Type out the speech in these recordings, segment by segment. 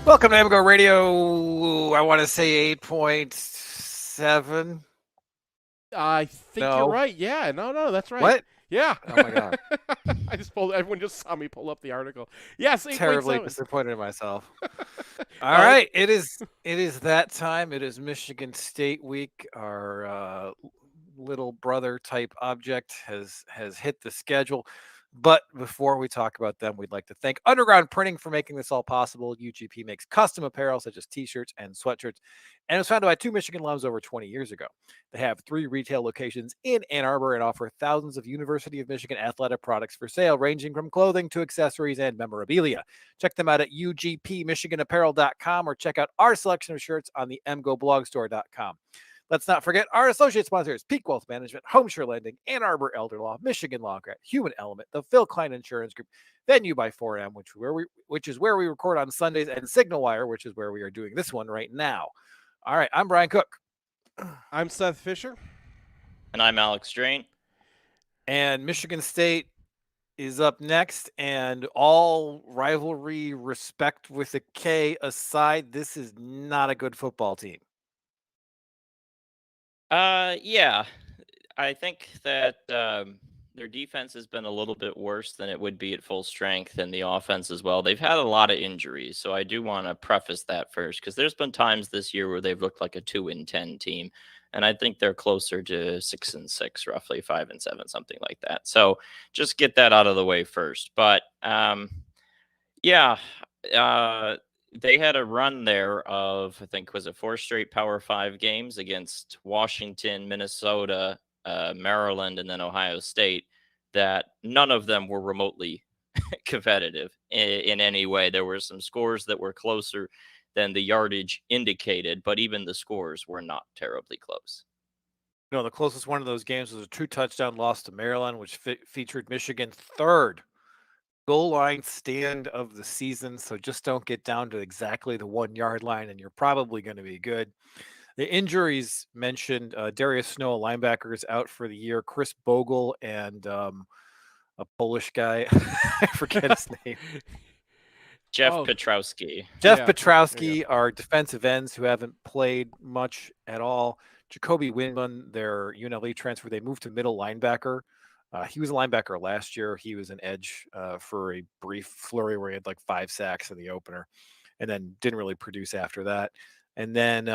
Welcome to MGoRadio. I want to say 8.7. I think you're No. right. Yeah, no, that's right. What? Yeah. Oh my God. Everyone just saw me pull up the article. Yes, Terribly 8.7. disappointed in myself. All Well, right. It is that time. It is Michigan State week. Our little brother type object has hit the schedule. But before we talk about them, we'd like to thank Underground Printing for making this all possible. UGP makes custom apparel such as t-shirts and sweatshirts, and it was founded by two Michigan alums over 20 years ago. They have 3 retail locations in Ann Arbor and offer thousands of University of Michigan athletic products for sale, ranging from clothing to accessories and memorabilia. Check them out at ugpmichiganapparel.com or check out our selection of shirts on the mgoblogstore.com. Let's not forget our associate sponsors, Peak Wealth Management, Homeshare Lending, Ann Arbor Elder Law, Michigan Law Grant, Human Element, the Phil Klein Insurance Group, Venue by 4M, which is where we record on Sundays, and SignalWire, which is where we are doing this one right now. All right, I'm Brian Cook. I'm Seth Fisher. And I'm Alex Drain. And Michigan State is up next, and all rivalry respect with a K aside, this is not a good football team. Yeah, I think that their defense has been a little bit worse than it would be at full strength, and the offense as well. They've had a lot of injuries, so I do want to preface that first, because there's been times this year where they've looked like a 2-10 team, and I think they're closer to 6-6, roughly 5-7, something like that. So just get that out of the way first. But yeah. They had a run there of, I think, was it 4 straight Power 5 games against Washington, Minnesota, Maryland, and then Ohio State, that none of them were remotely competitive in any way. There were some scores that were closer than the yardage indicated, but even the scores were not terribly close. No, the closest one of those games was a 2-touchdown loss to Maryland, which featured Michigan's third goal line stand of the season. So just don't get down to exactly the 1-yard line, and you're probably going to be good. The injuries mentioned, Darius Snow, a linebacker, is out for the year. Chris Bogle and a Polish guy, I forget his name. Jeff Petrowski. Jeff Petrowski are defensive ends who haven't played much at all. Jacoby Winman, their UNLV transfer, they moved to middle linebacker. He was a linebacker last year. He was an edge for a brief flurry where he had like 5 sacks in the opener and then didn't really produce after that. And then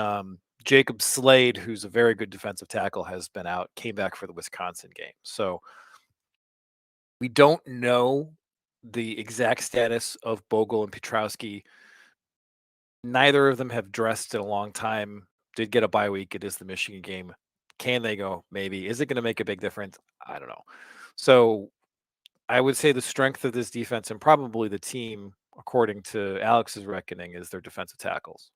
Jacob Slade, who's a very good defensive tackle, has been out, came back for the Wisconsin game. So we don't know the exact status of Bogle and Petrowski. Neither of them have dressed in a long time. Did get a bye week. It is the Michigan game. Can they go? Maybe. Is it going to make a big difference? I don't know. So I would say the strength of this defense and probably the team, according to Alex's reckoning, is their defensive tackles.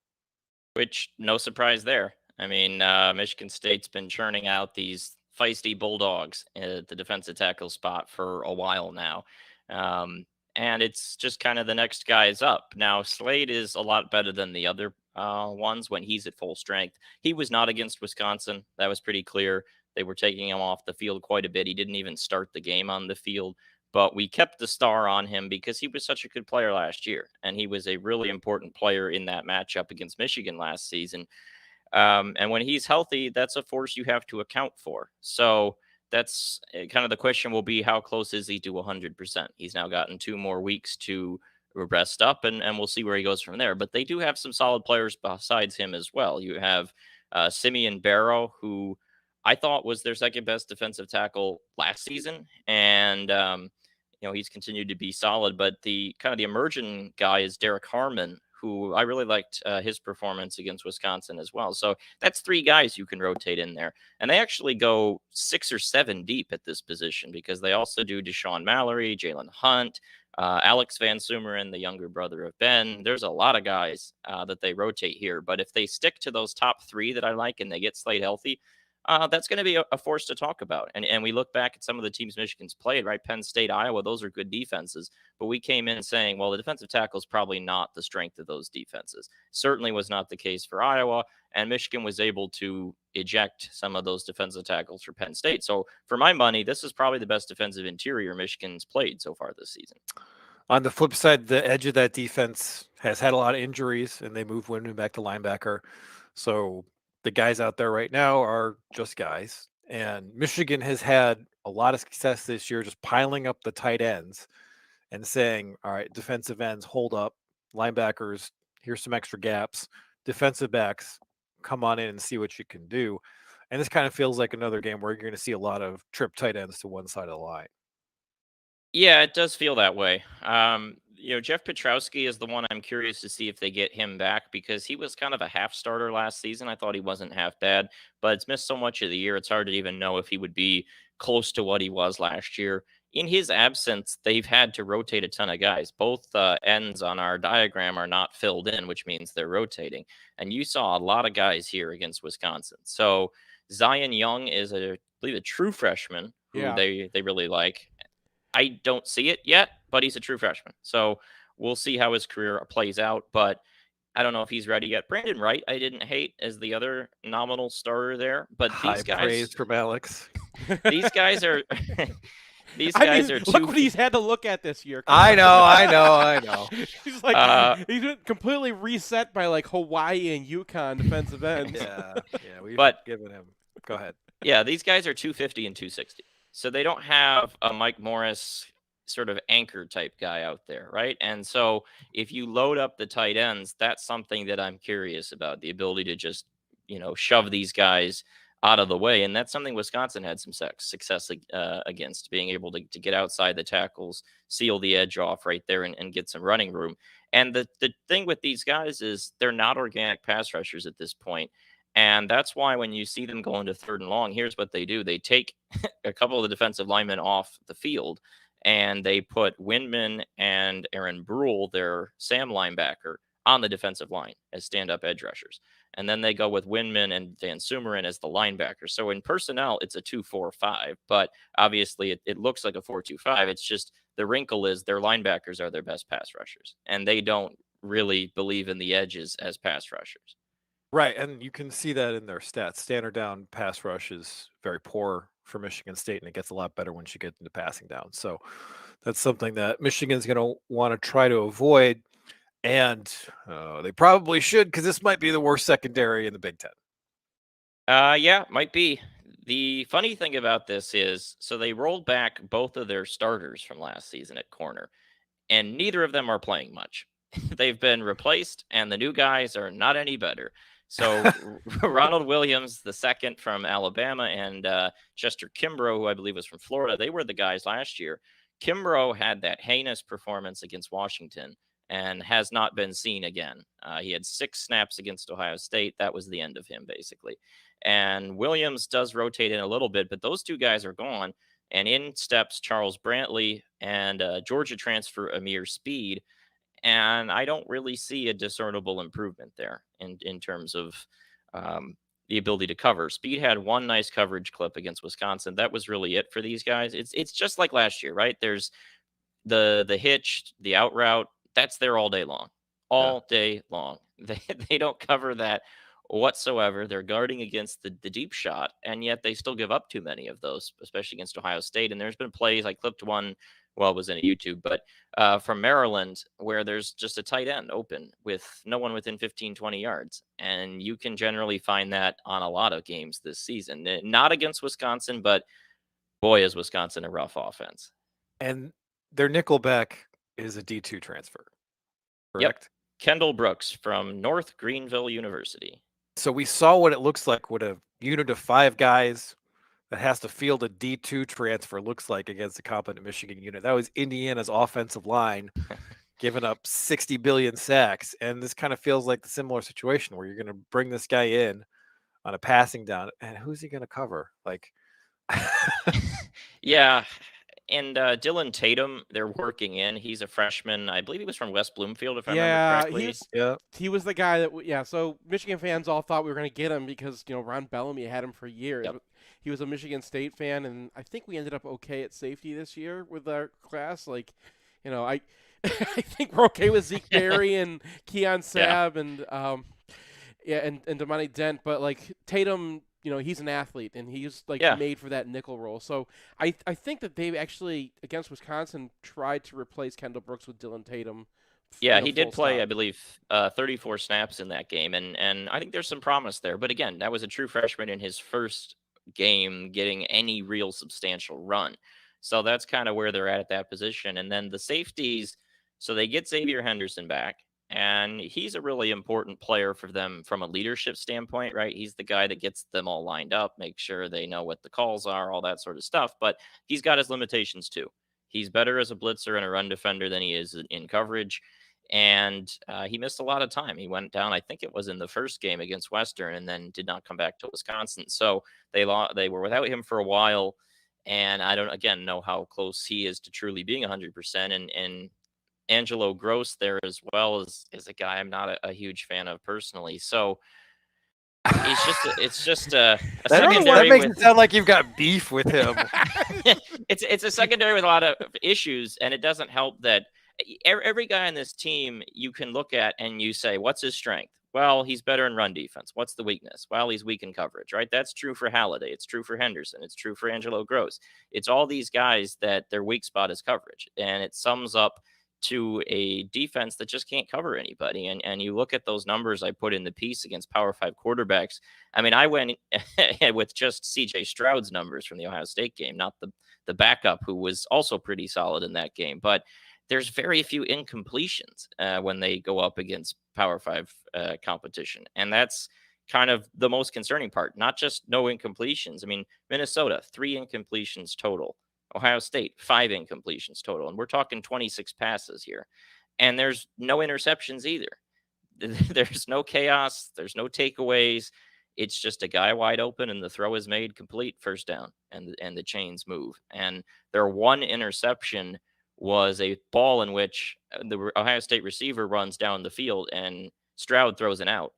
Which, no surprise there. I mean, Michigan State's been churning out these feisty Bulldogs at the defensive tackle spot for a while now. And it's just kind of the next guys up. Now, Slade is a lot better than the other ones when he's at full strength. He was not against Wisconsin. That was pretty clear. They were taking him off the field quite a bit. He didn't even start the game on the field. But we kept the star on him because he was such a good player last year. And he was a really important player in that matchup against Michigan last season. And when he's healthy, that's a force you have to account for. So that's kind of the question will be, how close is he to 100%? He's now gotten 2 more weeks to rest up, and we'll see where he goes from there. But they do have some solid players besides him as well. You have Simeon Barrow, who I thought was their second best defensive tackle last season. And, he's continued to be solid. But the kind of the emerging guy is Derek Harmon, who I really liked his performance against Wisconsin as well. So that's 3 guys you can rotate in there. And they actually go 6 or 7 deep at this position, because they also do Deshaun Mallory, Jalen Hunt, Alex Van Sumeren, the younger brother of Ben. There's a lot of guys that they rotate here. But if they stick to those top 3 that I like and they get Slade healthy, that's going to be a force to talk about. And we look back at some of the teams Michigan's played, right? Penn State, Iowa, those are good defenses. But we came in saying, well, the defensive tackle is probably not the strength of those defenses. Certainly was not the case for Iowa. And Michigan was able to eject some of those defensive tackles for Penn State. So for my money, this is probably the best defensive interior Michigan's played so far this season. On the flip side, the edge of that defense has had a lot of injuries, and they moved Windman back to linebacker. So the guys out there right now are just guys. And Michigan has had a lot of success this year just piling up the tight ends and saying, all right, defensive ends, hold up, linebackers, here's some extra gaps, defensive backs, come on in and see what you can do. And this kind of feels like another game where you're going to see a lot of trip tight ends to one side of the line. Yeah, it does feel that way. Jeff Petrowski is the one I'm curious to see if they get him back because he was kind of a half starter last season. I thought he wasn't half bad, but it's missed so much of the year. It's hard to even know if he would be close to what he was last year. In his absence, they've had to rotate a ton of guys. Both ends on our diagram are not filled in, which means they're rotating. And you saw a lot of guys here against Wisconsin. So Zion Young is I believe a true freshman who they really like. I don't see it yet, but he's a true freshman. So we'll see how his career plays out. But I don't know if he's ready yet. Brandon Wright, I didn't hate as the other nominal starter there. But High these guys, praise from Alex. These guys are are too. Look what he's had to look at this year. I know. He's like he's been completely reset by like Hawaii and UConn defensive ends. Yeah, we've given him. Go ahead. Yeah, these guys are 250 and 260. So they don't have a Mike Morris sort of anchor type guy out there, right? And so if you load up the tight ends, that's something that I'm curious about, the ability to just, shove these guys out of the way. And that's something Wisconsin had some success against, being able to get outside the tackles, seal the edge off right there and get some running room. And the thing with these guys is they're not organic pass rushers at this point. And that's why when you see them go into third and long, here's what they do. They take a couple of the defensive linemen off the field, and they put Windman and Aaron Brule, their Sam linebacker, on the defensive line as stand-up edge rushers. And then they go with Windman and Van Sumeren as the linebacker. So in personnel, it's a 2-4-5, but obviously it looks like a 4-2-5. It's just the wrinkle is their linebackers are their best pass rushers, and they don't really believe in the edges as pass rushers. Right, and you can see that in their stats. Standard down pass rush is very poor for Michigan State, and it gets a lot better once you get into passing down. So that's something that Michigan's going to want to try to avoid, and they probably should, because this might be the worst secondary in the Big Ten. Yeah, might be. The funny thing about this is, so they rolled back both of their starters from last season at corner, and neither of them are playing much. They've been replaced, and the new guys are not any better. So Ronald Williams, the second from Alabama, and Chester Kimbrough, who I believe was from Florida, they were the guys last year. Kimbrough had that heinous performance against Washington and has not been seen again. He had 6 snaps against Ohio State. That was the end of him, basically. And Williams does rotate in a little bit, but those two guys are gone. And in steps Charles Brantley and Georgia transfer Amir Speed. And I don't really see a discernible improvement there in terms of the ability to cover. Speed had one nice coverage clip against Wisconsin. That was really it for these guys. It's just like last year, right? There's the hitch, the out route. That's there all day long. Day long. They don't cover that whatsoever. They're guarding against the deep shot, and yet they still give up too many of those, especially against Ohio State. And there's been plays, I clipped one, well, it was in a YouTube, but from Maryland, where there's just a tight end open with no one within 15, 20 yards. And you can generally find that on a lot of games this season. Not against Wisconsin, but boy, is Wisconsin a rough offense. And their nickelback is a D2 transfer, correct? Yep. Kendall Brooks from North Greenville University. So we saw what it looks like with a unit of 5 guys that has to field a D2 transfer looks like against a competent Michigan unit. That was Indiana's offensive line giving up 60 billion sacks. And this kind of feels like the similar situation where you're going to bring this guy in on a passing down, and who's he going to cover? Like, yeah. And Dylan Tatum, they're working in. He's a freshman. I believe he was from West Bloomfield, if I remember correctly. He was the guy that, so Michigan fans all thought we were going to get him because, Ron Bellamy had him for years. Yep. He was a Michigan State fan, and I think we ended up okay at safety this year with our class. Like, I think we're okay with Zeke Berry and Keon Sabb and Damani Dent. But, like, Tatum he's an athlete and he's like Yeah. made for that nickel role. So I think that they actually against Wisconsin tried to replace Kendall Brooks with Dylan Tatum. Yeah, he did full play, I stop. believe, 34 snaps in that game, and I think there's some promise there. But again, that was a true freshman in his first game getting any real substantial run. So that's kind of where they're at that position. And then the safeties, so they get Xavier Henderson back, and he's a really important player for them from a leadership standpoint, right? He's the guy that gets them all lined up, make sure they know what the calls are, all that sort of stuff. But he's got his limitations too. He's better as a blitzer and a run defender than he is in coverage. And he missed a lot of time. He went down, I think it was in the first game against Western, and then did not come back to Wisconsin. So they were without him for a while, and I don't again know how close he is to truly being 100%. And Angelo Gross there as well is a guy I'm not a huge fan of personally. So it's just a secondary. That makes it sound like you've got beef with him. It's a secondary with a lot of issues, and it doesn't help that every guy on this team you can look at and you say, what's his strength? Well, he's better in run defense. What's the weakness? Well, he's weak in coverage, right? That's true for Halliday. It's true for Henderson. It's true for Angelo Gross. It's all these guys that their weak spot is coverage, and it sums up to a defense that just can't cover anybody. And you look at those numbers I put in the piece against Power 5 quarterbacks. I mean, I went with just CJ Stroud's numbers from the Ohio State game, not the backup, who was also pretty solid in that game. But there's very few incompletions when they go up against Power 5 competition. And that's kind of the most concerning part, not just no incompletions. I mean, Minnesota, 3 incompletions total. Ohio State, 5 incompletions total. And we're talking 26 passes here. And there's no interceptions either. There's no chaos. There's no takeaways. It's just a guy wide open and the throw is made complete, first down, and the chains move. And their one interception was a ball in which the Ohio State receiver runs down the field and Stroud throws it out.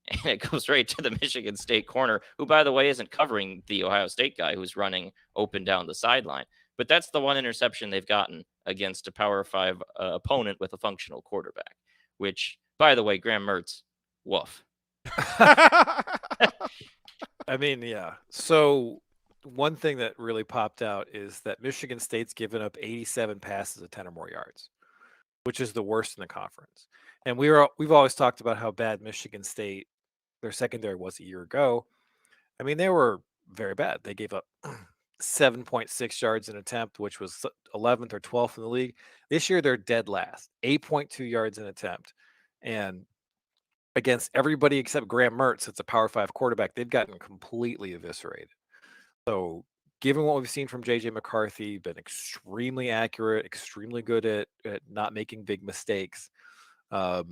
And it goes right to the Michigan State corner, who, by the way, isn't covering the Ohio State guy who's running open down the sideline. But that's the one interception they've gotten against a Power 5 opponent with a functional quarterback, which, by the way, Graham Mertz, woof. I mean, yeah. So one thing that really popped out is that Michigan State's given up 87 passes of 10 or more yards, which is the worst in the conference. And we've always talked about how bad Michigan State, their secondary, was a year ago. I mean, they were very bad. They gave up 7.6 yards an attempt, which was 11th or 12th in the league. This year, they're dead last, 8.2 yards an attempt. And against everybody except Graham Mertz, it's a Power 5 quarterback, they've gotten completely eviscerated. So given what we've seen from J.J. McCarthy, been extremely accurate, extremely good at not making big mistakes. I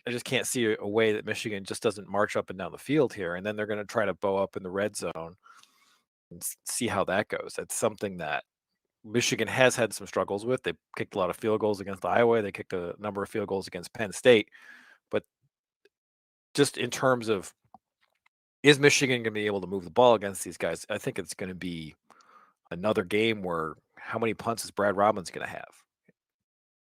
just can't see a way that Michigan just doesn't march up and down the field here. And then they're going to try to bow up in the red zone and see how that goes. That's something that Michigan has had some struggles with. They kicked a lot of field goals against Iowa. They kicked a number of field goals against Penn State. But just in terms of, is Michigan going to be able to move the ball against these guys? I think it's going to be another game where how many punts is Brad Robbins going to have?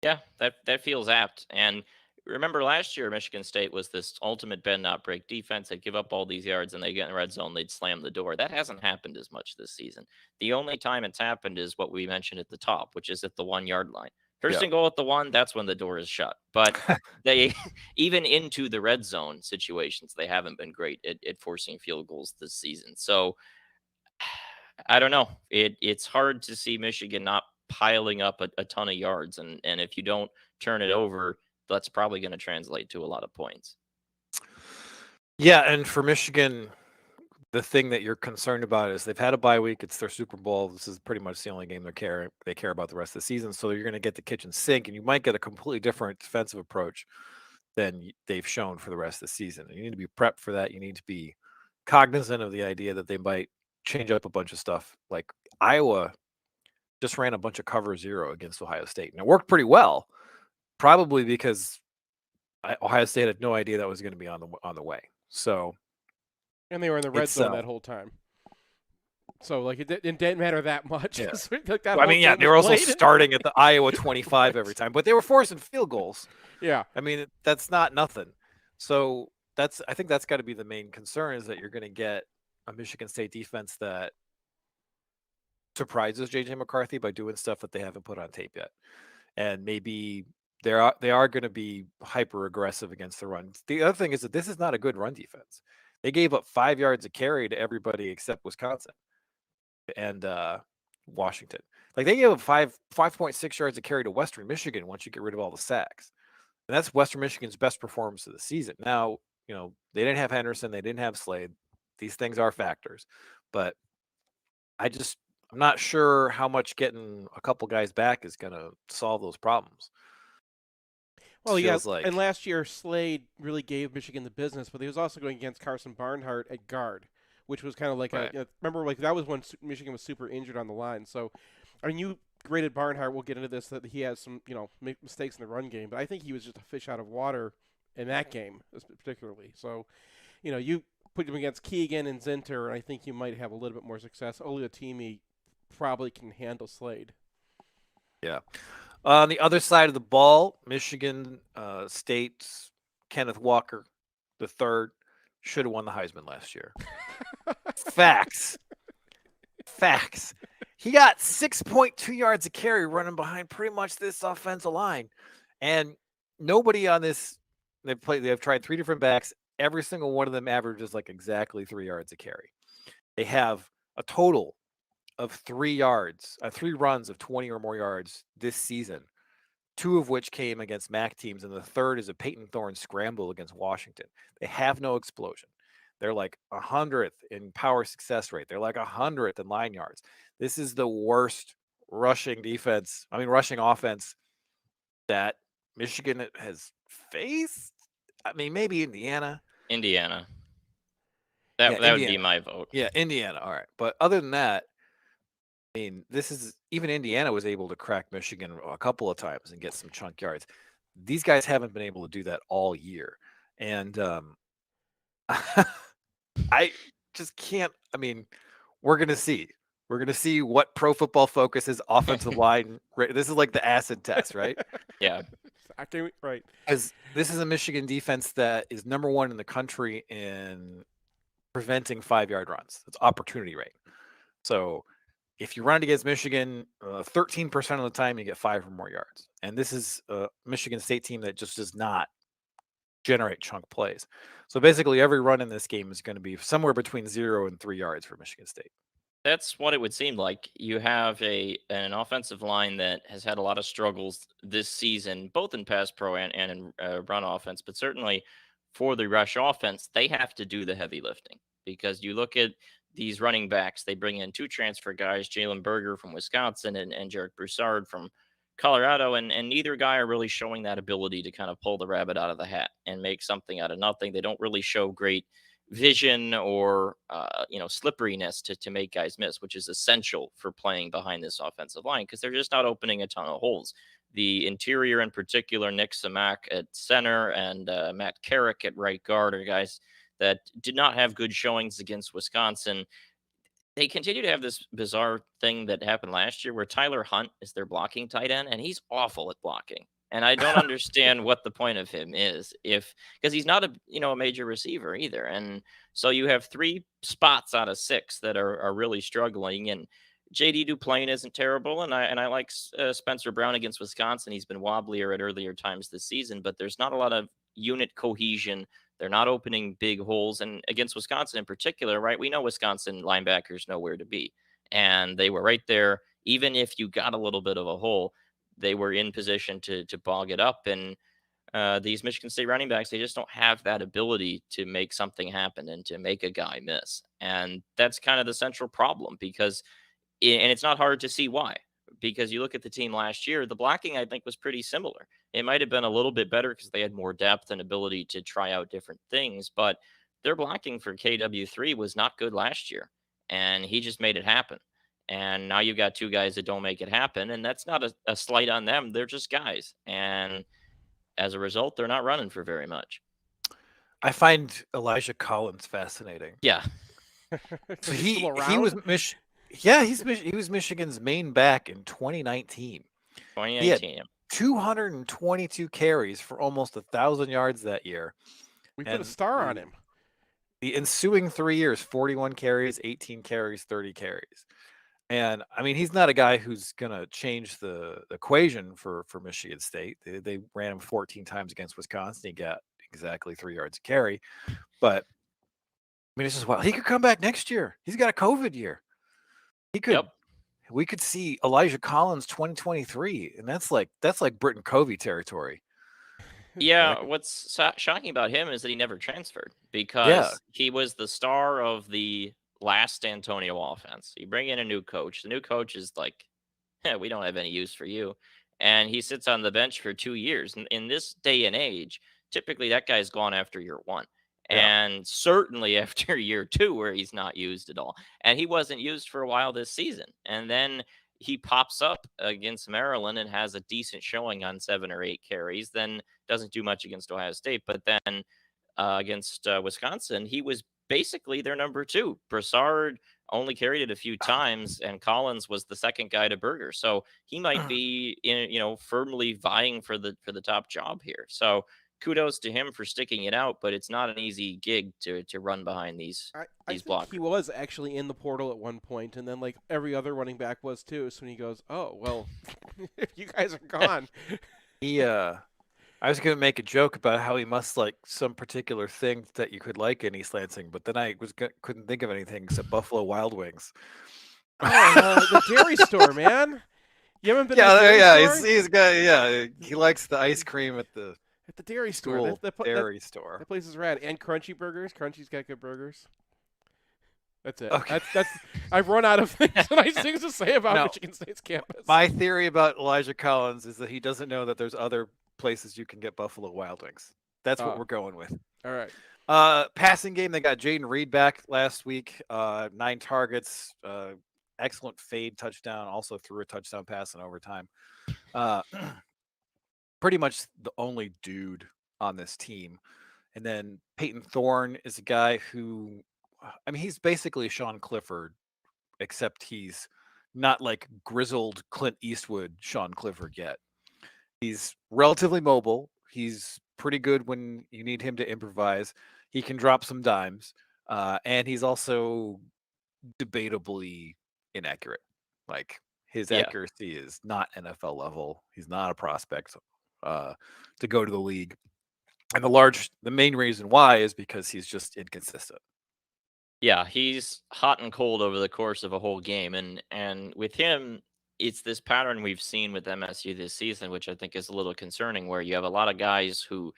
Yeah, that feels apt. And remember last year, Michigan State was this ultimate bend not break defense. They'd give up all these yards and they get in the red zone, they'd slam the door. That hasn't happened as much this season. The only time it's happened is what we mentioned at the top, which is at the 1 yard line. First and goal at the 1, that's when the door is shut. But they, even into the red zone situations, they haven't been great at forcing field goals this season. So I don't know. It's hard to see Michigan not piling up a ton of yards. And if you don't turn it over, that's probably going to translate to a lot of points. Yeah, and for Michigan, the thing that you're concerned about is they've had a bye week. It's their Super Bowl. This is pretty much the only game they care about the rest of the season. So you're going to get the kitchen sink, and you might get a completely different defensive approach than they've shown for the rest of the season. And you need to be prepped for that. You need to be cognizant of the idea that they might change up a bunch of stuff. Like Iowa just ran a bunch of cover 0 against Ohio State, and it worked pretty well, probably because Ohio State had no idea that was going to be on the way. So. And they were in the red zone that whole time. So, like, it didn't matter that much. Yeah. Like, they were also starting at the Iowa 25 every time, but they were forcing field goals. Yeah. I mean, that's not nothing. So I think that's got to be the main concern, is that you're going to get a Michigan State defense that surprises JJ McCarthy by doing stuff that they haven't put on tape yet. And maybe they are going to be hyper aggressive against the run. The other thing is that this is not a good run defense. They gave up 5 yards a carry to everybody except Wisconsin and Washington. Like they gave up 5.6 yards a carry to Western Michigan once you get rid of all the sacks. And that's Western Michigan's best performance of the season. Now, they didn't have Henderson, they didn't have Slade. These things are factors. But I'm not sure how much getting a couple guys back is going to solve those problems. Well, yeah, Feels like and last year Slade really gave Michigan the business, but he was also going against Carson Barnhart at guard, which was kind of like Right. remember, like that was when Michigan was super injured on the line. So, I mean, you graded Barnhart. We'll get into this, that he has some mistakes in the run game, but I think he was just a fish out of water in that game particularly. So, you put him against Keegan and Zinter, and I think you might have a little bit more success. Oliatimi probably can handle Slade. Yeah. On the other side of the ball, Michigan State's Kenneth Walker III should have won the Heisman last year. Facts. He got 6.2 yards a carry running behind pretty much this offensive line. And nobody on this, they've tried 3 different backs. Every single one of them averages like exactly 3 yards a carry. They have a total of 3 runs of 20 or more yards this season, 2 of which came against MAC teams, and the third is a Peyton Thorne scramble against Washington. They have no explosion. They're like 100th in power success rate. They're like 100th in line yards. This is the worst rushing offense that Michigan has faced. I mean, maybe Indiana. That would be Indiana. my vote. Yeah, Indiana. All right. But other than that, I mean, even Indiana was able to crack Michigan a couple of times and get some chunk yards. These guys haven't been able to do that all year. And I just can't. I mean, we're going to see. We're going to see what Pro Football Focus's offensive line. This is like the acid test, right? Yeah. Right. Because this is a Michigan defense that is number 1 in the country in preventing 5-yard runs. It's opportunity rate. So if you run against Michigan, 13% of the time you get 5 or more yards. And this is a Michigan State team that just does not generate chunk plays. So basically every run in this game is going to be somewhere between 0 and 3 yards for Michigan State. That's what it would seem like. You have an offensive line that has had a lot of struggles this season, both in pass pro and in run offense, but certainly for the rush offense, they have to do the heavy lifting, because you look at these running backs, they bring in 2 transfer guys, Jalen Berger from Wisconsin and Jarek Broussard from Colorado, and neither guy are really showing that ability to kind of pull the rabbit out of the hat and make something out of nothing. They don't really show great vision or slipperiness to make guys miss, which is essential for playing behind this offensive line, because they're just not opening a ton of holes. The interior, in particular, Nick Samak at center and Matt Carrick at right guard, are guys that did not have good showings against Wisconsin. They continue to have this bizarre thing that happened last year where Tyler Hunt is their blocking tight end, and he's awful at blocking. And I don't understand what the point of him is, because he's not a major receiver either. And so you have 3 spots out of 6 that are really struggling. And JD Duplain isn't terrible, and I like Spencer Brown against Wisconsin. He's been wobblier at earlier times this season, but there's not a lot of unit cohesion. They're not opening big holes. And against Wisconsin in particular, right, we know Wisconsin linebackers know where to be. And they were right there. Even if you got a little bit of a hole, they were in position to bog it up. And these Michigan State running backs, they just don't have that ability to make something happen and to make a guy miss. And that's kind of the central problem, and it's not hard to see why. Because you look at the team last year, the blocking, I think, was pretty similar. It might have been a little bit better because they had more depth and ability to try out different things, but their blocking for KW3 was not good last year, and he just made it happen. And now you've got 2 guys that don't make it happen, and that's not a slight on them. They're just guys. And as a result, they're not running for very much. I find Elijah Collins fascinating. Yeah. So he was he was Michigan's main back in 2019. 2019. He had 222 carries for almost 1,000 yards that year. We put a star on him. the ensuing 3 years, 41 carries, 18 carries, 30 carries. And I mean, he's not a guy who's going to change the equation for Michigan State. They ran him 14 times against Wisconsin. He got exactly 3 yards a carry. But I mean, it's just, well, he could come back next year. He's got a COVID year. He could. Yep. We could see Elijah Collins 2023, and that's like Britton Covey territory. Yeah, what's shocking about him is that he never transferred because Yeah. he was the star of the last Antonio offense. You bring in a new coach. The new coach is like, we don't have any use for you. And he sits on the bench for 2 years. And in this day and age, typically that guy's gone after year one. Yeah. And certainly after year two, where he's not used at all. And he wasn't used for a while this season. And then he pops up against Maryland and has a decent showing on 7 or 8 carries, then doesn't do much against Ohio State. But then against Wisconsin, he was basically their number 2. Broussard only carried it a few times, and Collins was the second guy to Berger. So he might be, firmly vying for the top job here. So kudos to him for sticking it out, but it's not an easy gig to run behind these blockers. He was actually in the portal at one point, and then like every other running back was too. So when he goes, "Oh well, if you guys are gone," I was going to make a joke about how he must like some particular thing that you could like in East Lansing, but then I couldn't think of anything except Buffalo Wild Wings. the dairy store, man. You haven't been to the dairy store? He's got he likes the ice cream at the dairy store. Dairy store. That place is rad. And Crunchy Burgers. Crunchy's got good burgers. That's it. Okay. That's I've run out of nice things to say about Michigan State's campus. My theory about Elijah Collins is that he doesn't know that there's other places you can get Buffalo Wild Wings. That's what we're going with. All right. Passing game, they got Jaden Reed back last week. 9 targets, excellent fade touchdown, also threw a touchdown pass in overtime. Pretty much the only dude on this team. And then Peyton Thorne is a guy who, I mean, he's basically Sean Clifford, except he's not like grizzled Clint Eastwood Sean Clifford yet. He's relatively mobile. He's pretty good when you need him to improvise. He can drop some dimes. And he's also debatably inaccurate. Like his accuracy is not NFL level. He's not a prospect to go to the league. And the main reason why is because he's just inconsistent. Yeah, he's hot and cold over the course of a whole game. And with him, it's this pattern we've seen with MSU this season, which I think is a little concerning, where you have a lot of guys who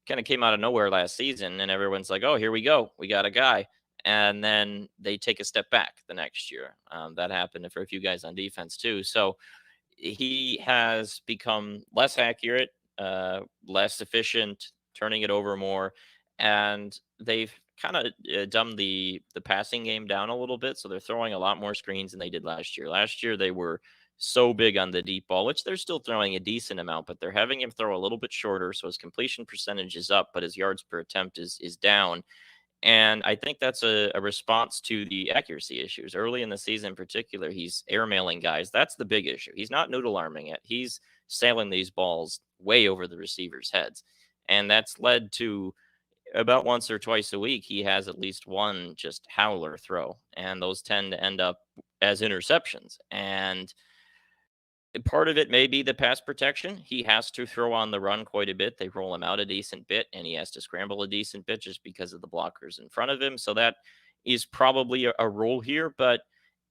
kind of came out of nowhere last season and everyone's like, oh, here we go. We got a guy. And then they take a step back the next year. That happened for a few guys on defense too. So he has become less accurate, less efficient, turning it over more. And they've kind of dumbed the passing game down a little bit. So they're throwing a lot more screens than they did last year. Last year, they were so big on the deep ball, which they're still throwing a decent amount, but they're having him throw a little bit shorter. So his completion percentage is up, but his yards per attempt is down. And I think that's a response to the accuracy issues. Early in the season in particular, he's airmailing guys. That's the big issue. He's not noodle arming it. He's sailing these balls way over the receivers' heads. And that's led to about once or twice a week, he has at least one just howler throw. And those tend to end up as interceptions. And part of it may be the pass protection. He has to throw on the run quite a bit. They roll him out a decent bit, and he has to scramble a decent bit just because of the blockers in front of him. So that is probably a role here, but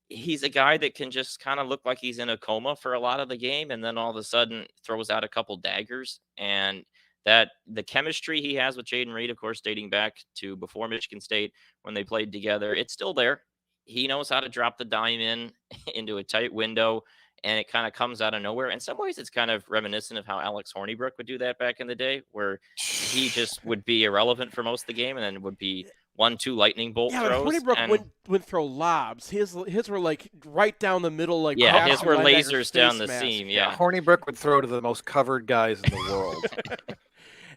he's a guy that can just kind of look like he's in a coma for a lot of the game, and then all of a sudden throws out a couple daggers. And that the chemistry he has with Jaden Reed, of course, dating back to before Michigan State when they played together, it's still there. He knows how to drop the dime into a tight window, and it kind of comes out of nowhere. In some ways, it's kind of reminiscent of how Alex Hornibrook would do that back in the day, where he just would be irrelevant for most of the game and then would be 1-2 lightning bolt throws. Yeah, Hornibrook wouldn't throw lobs. His were like right down the middle, like his were lasers down the seam. Yeah, Hornibrook would throw to the most covered guys in the world.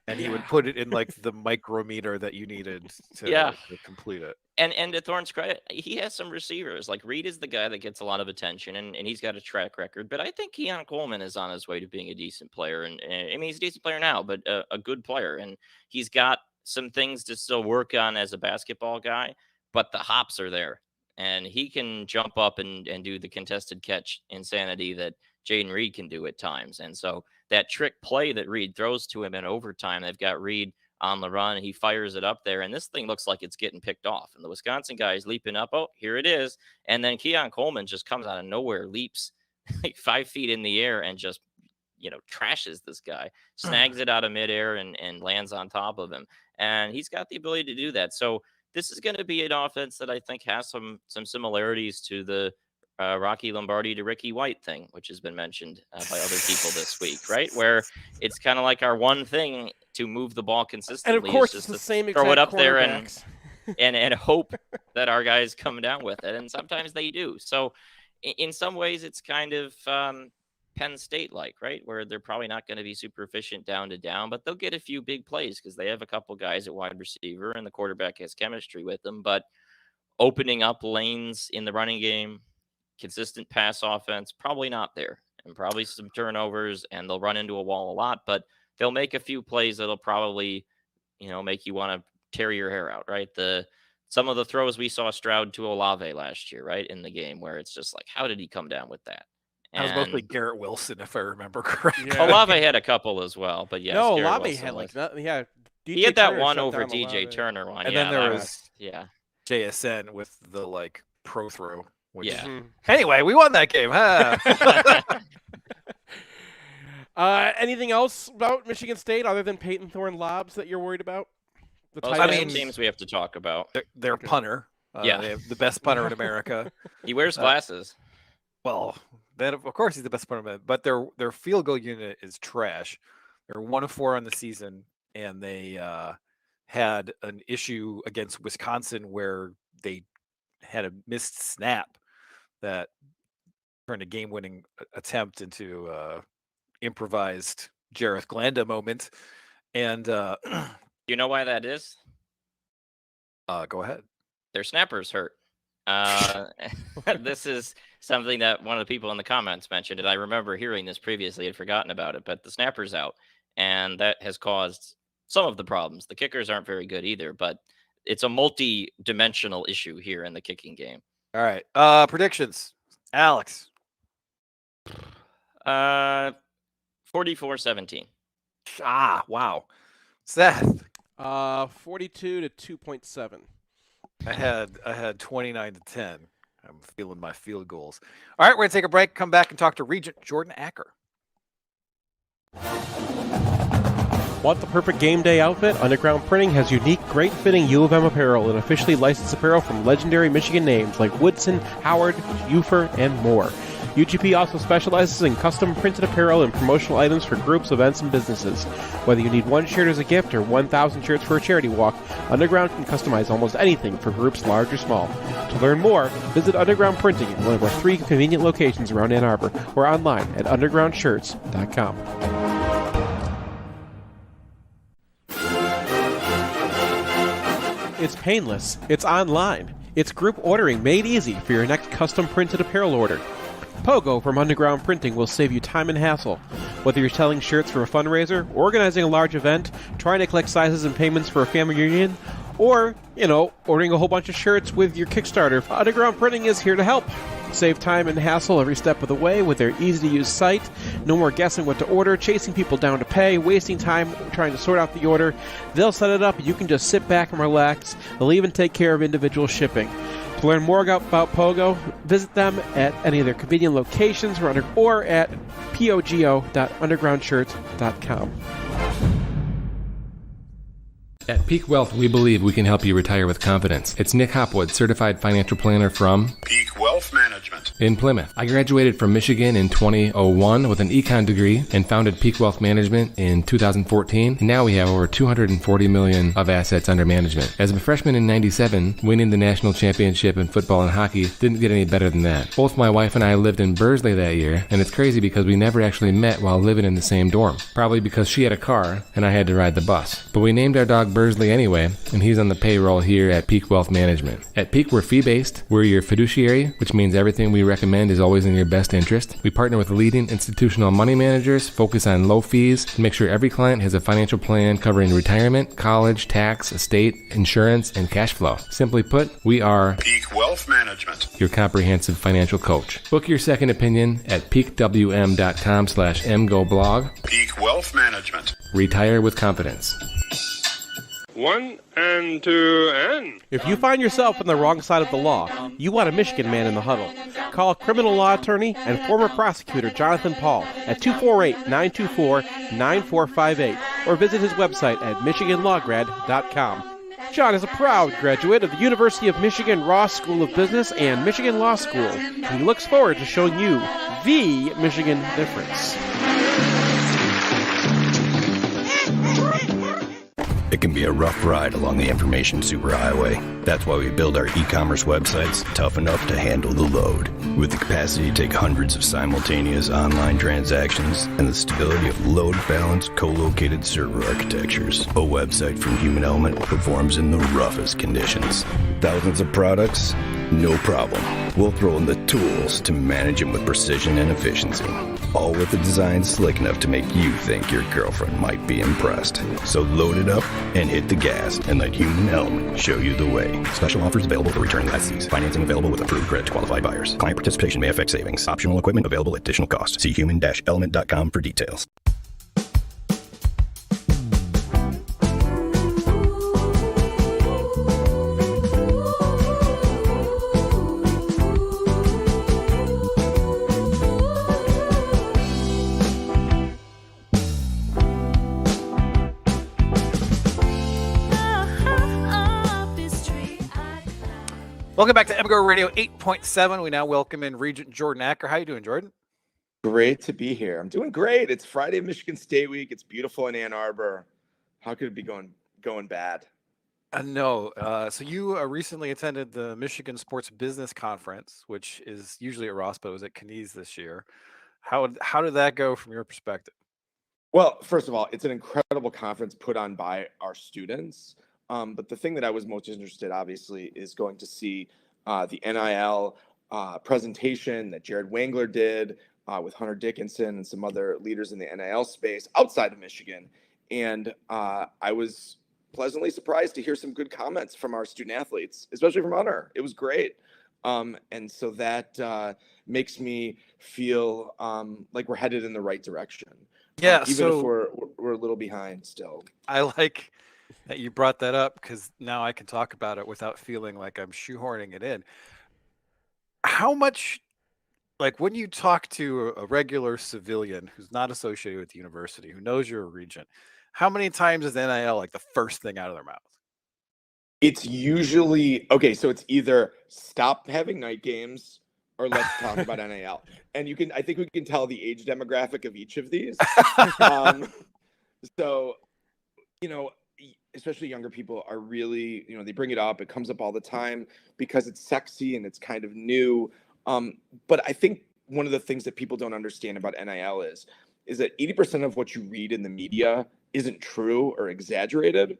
And he would put it in like the micrometer that you needed to complete it. And to Thorne's credit, he has some receivers. Like Reed is the guy that gets a lot of attention, and he's got a track record. But I think Keon Coleman is on his way to being a decent player. And I mean, he's a decent player now, but a good player. And he's got some things to still work on as a basketball guy, but the hops are there. And he can jump up and do the contested catch insanity that Jaden Reed can do at times. And so that trick play that Reed throws to him in overtime, they've got Reed on the run, and he fires it up there, and this thing looks like it's getting picked off. And the Wisconsin guy is leaping up. Oh, here it is. And then Keon Coleman just comes out of nowhere, leaps like 5 feet in the air, and just, trashes this guy, snags it out of midair and lands on top of him. And he's got the ability to do that. So this is going to be an offense that I think has some similarities to the Rocky Lombardi to Ricky White thing, which has been mentioned by other people this week, right? Where it's kind of like our one thing to move the ball consistently. And of course, is just it's the same throw it up there and hope that our guys come down with it. And sometimes they do. So in some ways, it's kind of Penn State-like, right? Where they're probably not going to be super efficient down to down, but they'll get a few big plays because they have a couple guys at wide receiver and the quarterback has chemistry with them. But opening up lanes in the running game, consistent pass offense, probably not there, and probably some turnovers, and they'll run into a wall a lot, but they'll make a few plays that'll probably, make you want to tear your hair out, right? Some of the throws we saw Stroud to Olave last year, right, in the game, where it's just like, how did he come down with that? That was mostly Garrett Wilson, if I remember correctly. Yeah. Olave had a couple as well, but yes. No, Garrett Olave Wilson had was. he had that Turner one shut over down DJ Olave. Turner one. And then there was JSN with the pro throw. Which, Anyway, we won that game, huh? Anything else about Michigan State other than Peyton Thorne lobs that you're worried about? Teams we have to talk about. Their punter. They have the best punter in America. He wears glasses. Well, then of course he's the best punter, but their field goal unit is trash. They're 1 of 4 on the season, and they had an issue against Wisconsin where they had a missed snap that turned a game-winning attempt into improvised Jareth Glanda moment. And you know why that is? Go ahead. Their snapper's hurt. This is something that one of the people in the comments mentioned, and I remember hearing this previously, had forgotten about it, but the snapper's out, and that has caused some of the problems. The kickers aren't very good either, but it's a multi-dimensional issue here in the kicking game. All right. Predictions. Alex. 44-17. Wow. Seth. 42 to 2.7. I had 29 to 10. I'm feeling my field goals. All right, we're going to take a break, come back and talk to Regent Jordan Acker. Want the perfect game day outfit? Underground Printing has unique, great-fitting U of M apparel and officially licensed apparel from legendary Michigan names like Woodson, Howard, Ufer, and more. UGP also specializes in custom printed apparel and promotional items for groups, events, and businesses. Whether you need 1 shirt as a gift or 1,000 shirts for a charity walk, Underground can customize almost anything for groups large or small. To learn more, visit Underground Printing in one of our 3 convenient locations around Ann Arbor or online at undergroundshirts.com. It's painless. It's online. It's group ordering made easy for your next custom printed apparel order. Pogo from Underground Printing will save you time and hassle. Whether you're selling shirts for a fundraiser, organizing a large event, trying to collect sizes and payments for a family reunion, or, ordering a whole bunch of shirts with your Kickstarter, Underground Printing is here to help. Save time and hassle every step of the way with their easy-to-use site. No more guessing what to order, chasing people down to pay, wasting time trying to sort out the order. They'll set it up, and you can just sit back and relax. They'll even take care of individual shipping. To learn more about Pogo, visit them at any of their convenient locations or at pogo.undergroundshirts.com. At Peak Wealth, we believe we can help you retire with confidence. It's Nick Hopwood, certified financial planner from Peak Wealth Management in Plymouth. I graduated from Michigan in 2001 with an econ degree and founded Peak Wealth Management in 2014. And now we have over $240 million of assets under management. As a freshman in 97, winning the national championship in football and hockey didn't get any better than that. Both my wife and I lived in Bursley that year, and it's crazy because we never actually met while living in the same dorm. Probably because she had a car and I had to ride the bus. But we named our dog Bursley anyway, and he's on the payroll here at Peak Wealth Management. At Peak, we're fee-based. We're your fiduciary, which means everything we recommend is always in your best interest. We partner with leading institutional money managers, focus on low fees, and make sure every client has a financial plan covering retirement, college, tax, estate, insurance, and cash flow. Simply put, we are Peak Wealth Management, your comprehensive financial coach. Book your second opinion at peakwm.com/mgoblog. Peak Wealth Management. Retire with confidence. 1 and 2 and. If you find yourself on the wrong side of the law, you want a Michigan man in the huddle. Call criminal law attorney and former prosecutor Jonathan Paul at 248-924-9458 or visit his website at michiganlawgrad.com. John is a proud graduate of the University of Michigan Ross School of Business and Michigan Law School, and he looks forward to showing you the Michigan difference. It can be a rough ride along the information superhighway. That's why we build our e-commerce websites tough enough to handle the load. With the capacity to take hundreds of simultaneous online transactions and the stability of load-balanced, co-located server architectures, a website from Human Element performs in the roughest conditions. Thousands of products? No problem. We'll throw in the tools to manage them with precision and efficiency. All with a design slick enough to make you think your girlfriend might be impressed. So load it up and hit the gas and let Human Element show you the way. Special offers available for returning licensees. Financing available with approved credit to qualified buyers. Client participation may affect savings. Optional equipment available at additional cost. See human-element.com for details. Welcome back to MGoRadio 8.7. We now welcome in Regent Jordan Acker. How you doing, Jordan? Great to be here. I'm doing great. It's Friday, Michigan State week. It's beautiful in Ann Arbor. How could it be going bad? No. So you recently attended the Michigan Sports Business Conference, which is usually at Ross, but it was at Knees this year. How did that go from your perspective? Well, first of all, it's an incredible conference put on by our students. But the thing that I was most interested, obviously, is going to see the NIL presentation that Jared Wangler did with Hunter Dickinson and some other leaders in the NIL space outside of Michigan. And I was pleasantly surprised to hear some good comments from our student athletes, especially from Hunter. It was great. And so that makes me feel like we're headed in the right direction. Yeah, even if we're a little behind still. I like that you brought that up because now I can talk about it without feeling like I'm shoehorning it in. How much, like when you talk to a regular civilian who's not associated with the university, who knows you're a regent, how many times is NIL like the first thing out of their mouth? It's usually, okay, so it's either stop having night games or let's talk about NIL. And I think we can tell the age demographic of each of these. So, especially younger people are really, they bring it up. It comes up all the time because it's sexy and it's kind of new. But I think one of the things that people don't understand about NIL is that 80% of what you read in the media isn't true or exaggerated.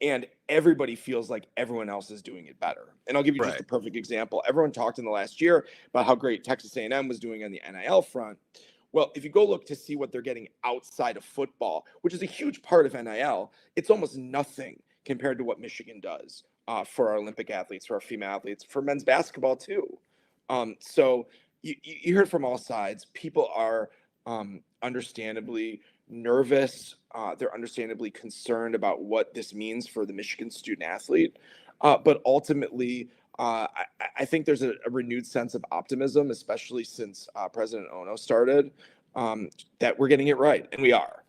And everybody feels like everyone else is doing it better. And I'll give you just a perfect example. Everyone talked in the last year about how great Texas A&M was doing on the NIL front. Well, if you go look to see what they're getting outside of football, which is a huge part of NIL, it's almost nothing compared to what Michigan does for our Olympic athletes, for our female athletes, for men's basketball too. So you heard from all sides. People are understandably nervous. They're understandably concerned about what this means for the Michigan student athlete. But ultimately, I think there's a renewed sense of optimism, especially since President Ono started, that we're getting it right, and we are.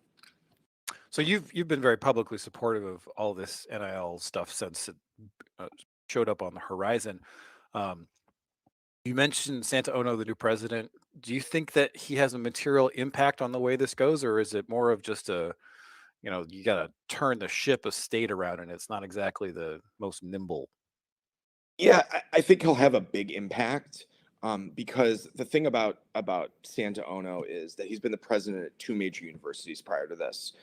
So you've been very publicly supportive of all this NIL stuff since it showed up on the horizon. You mentioned Santa Ono, the new president. Do you think that he has a material impact on the way this goes, or is it more of just you got to turn the ship of state around, and it's not exactly the most nimble? Yeah, I think he'll have a big impact because the thing about Santa Ono is that he's been the president at two major universities prior to this.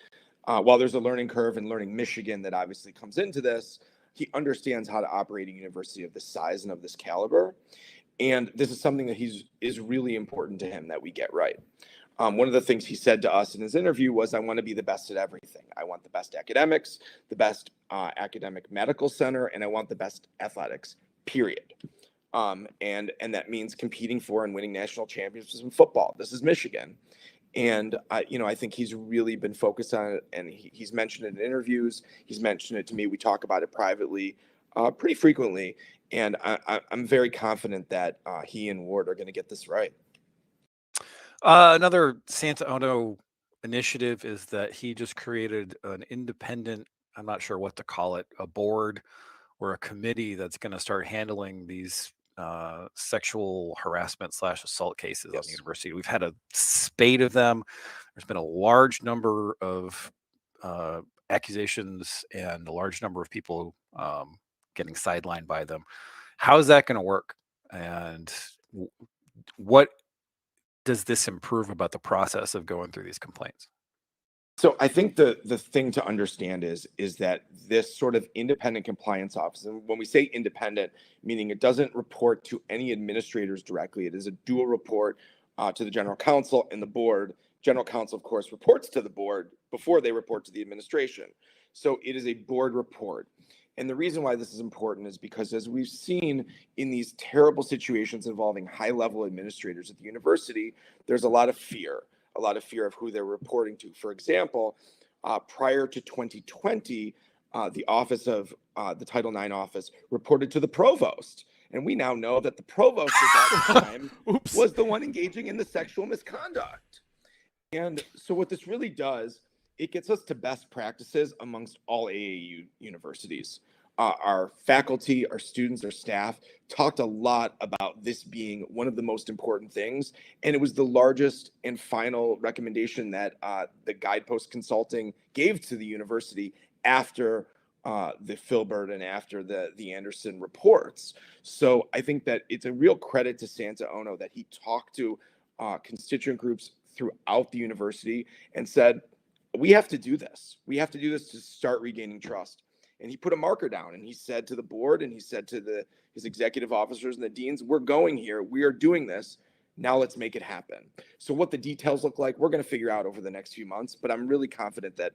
While there's a learning curve in learning Michigan that obviously comes into this, he understands how to operate a university of this size and of this caliber. And this is something that is really important to him that we get right. One of the things he said to us in his interview was, I want to be the best at everything. I want the best academics, the best academic medical center, and I want the best athletics, period. And that means competing for and winning national championships in football. This is Michigan. And I think he's really been focused on it, and he's mentioned it in interviews. He's mentioned it to me. We talk about it privately pretty frequently, and I'm very confident that he and Ward are going to get this right. Another Santa Ono initiative is that he just created an independent, I'm not sure what to call it, a board or a committee that's going to start handling these sexual harassment / assault cases on the university. We've had a spate of them. There's been a large number of accusations and a large number of people getting sidelined by them. How is that going to work? And what does this improve about the process of going through these complaints? So I think the thing to understand is that this sort of independent compliance office, and when we say independent, meaning it doesn't report to any administrators directly, it is a dual report to the general counsel and the board. General counsel, of course, reports to the board before they report to the administration. So it is a board report. And the reason why this is important is because, as we've seen in these terrible situations involving high-level administrators at the university, there's a lot of fear of who they're reporting to. For example, prior to 2020, the office of the Title IX office reported to the provost. And we now know that the provost at that time was the one engaging in the sexual misconduct. And so what this really does, it gets us to best practices amongst all AAU universities. Our faculty, our students, our staff talked a lot about this being one of the most important things. And it was the largest and final recommendation that the Guidepost Consulting gave to the university after the Filbert and after the Anderson reports. So I think that it's a real credit to Santa Ono that he talked to constituent groups throughout the university and said, we have to do this. We have to do this to start regaining trust. And he put a marker down and he said to the board and he said to his executive officers and the deans, we're going here. We are doing this. Now let's make it happen. So what the details look like, we're going to figure out over the next few months. But I'm really confident that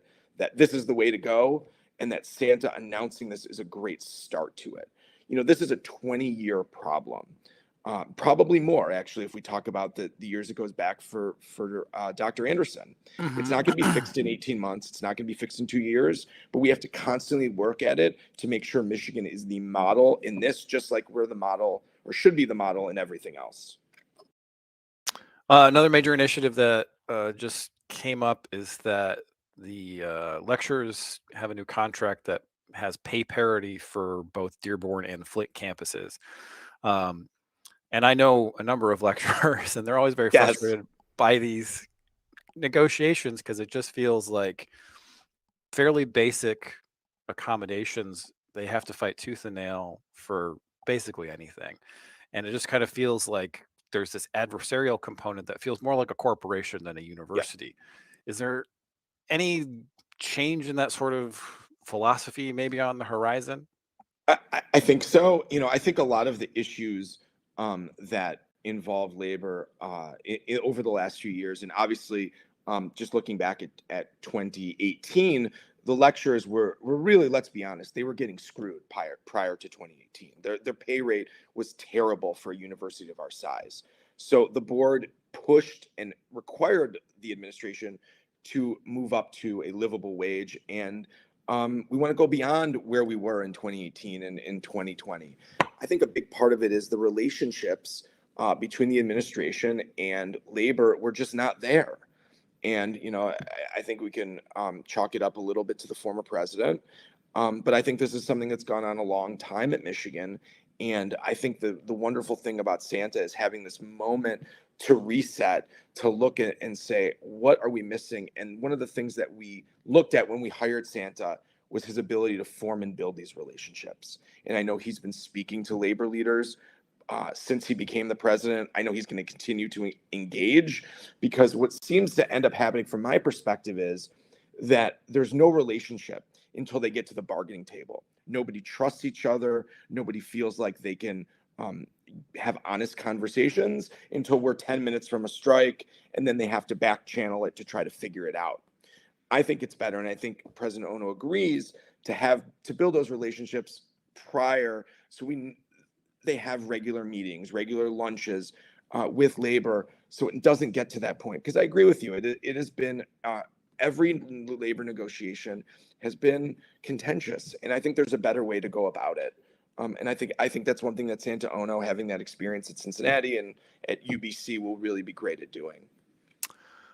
this is the way to go and that Santa announcing this is a great start to it. This is a 20-year problem. Probably more, actually, if we talk about the years it goes back for Dr. Anderson. Mm-hmm. It's not going to be fixed in 18 months. It's not going to be fixed in 2 years, but we have to constantly work at it to make sure Michigan is the model in this, just like we're the model or should be the model in everything else. Another major initiative that just came up is that the lecturers have a new contract that has pay parity for both Dearborn and Flint campuses. And I know a number of lecturers, and they're always very frustrated by these negotiations because it just feels like fairly basic accommodations. They have to fight tooth and nail for basically anything. And it just kind of feels like there's this adversarial component that feels more like a corporation than a university. Yeah. Is there any change in that sort of philosophy maybe on the horizon? I think so. I think a lot of the issues that involve labor over the last few years. And obviously, just looking back at 2018, the lecturers were really, let's be honest, they were getting screwed prior to 2018. Their pay rate was terrible for a university of our size. So the board pushed and required the administration to move up to a livable wage. And we want to go beyond where we were in 2018 and in 2020. I think a big part of it is the relationships between the administration and labor were just not there. And, I think we can chalk it up a little bit to the former president. But I think this is something that's gone on a long time at Michigan. And I think the wonderful thing about Santa is having this moment to reset, to look at and say, what are we missing? And one of the things that we looked at when we hired Santa was his ability to form and build these relationships. And I know he's been speaking to labor leaders since he became the president. I know he's going to continue to engage, because what seems to end up happening from my perspective is that there's no relationship until they get to the bargaining table. Nobody trusts each other. Nobody feels like they can have honest conversations until we're 10 minutes from a strike, and then they have to back channel it to try to figure it out. I think it's better, and I think President Ono agrees to build those relationships prior, so they have regular meetings, regular lunches with labor, so it doesn't get to that point. Because I agree with you, it has been every labor negotiation has been contentious, and I think there's a better way to go about it. And I think that's one thing that Santa Ono, having that experience at Cincinnati and at UBC, will really be great at doing.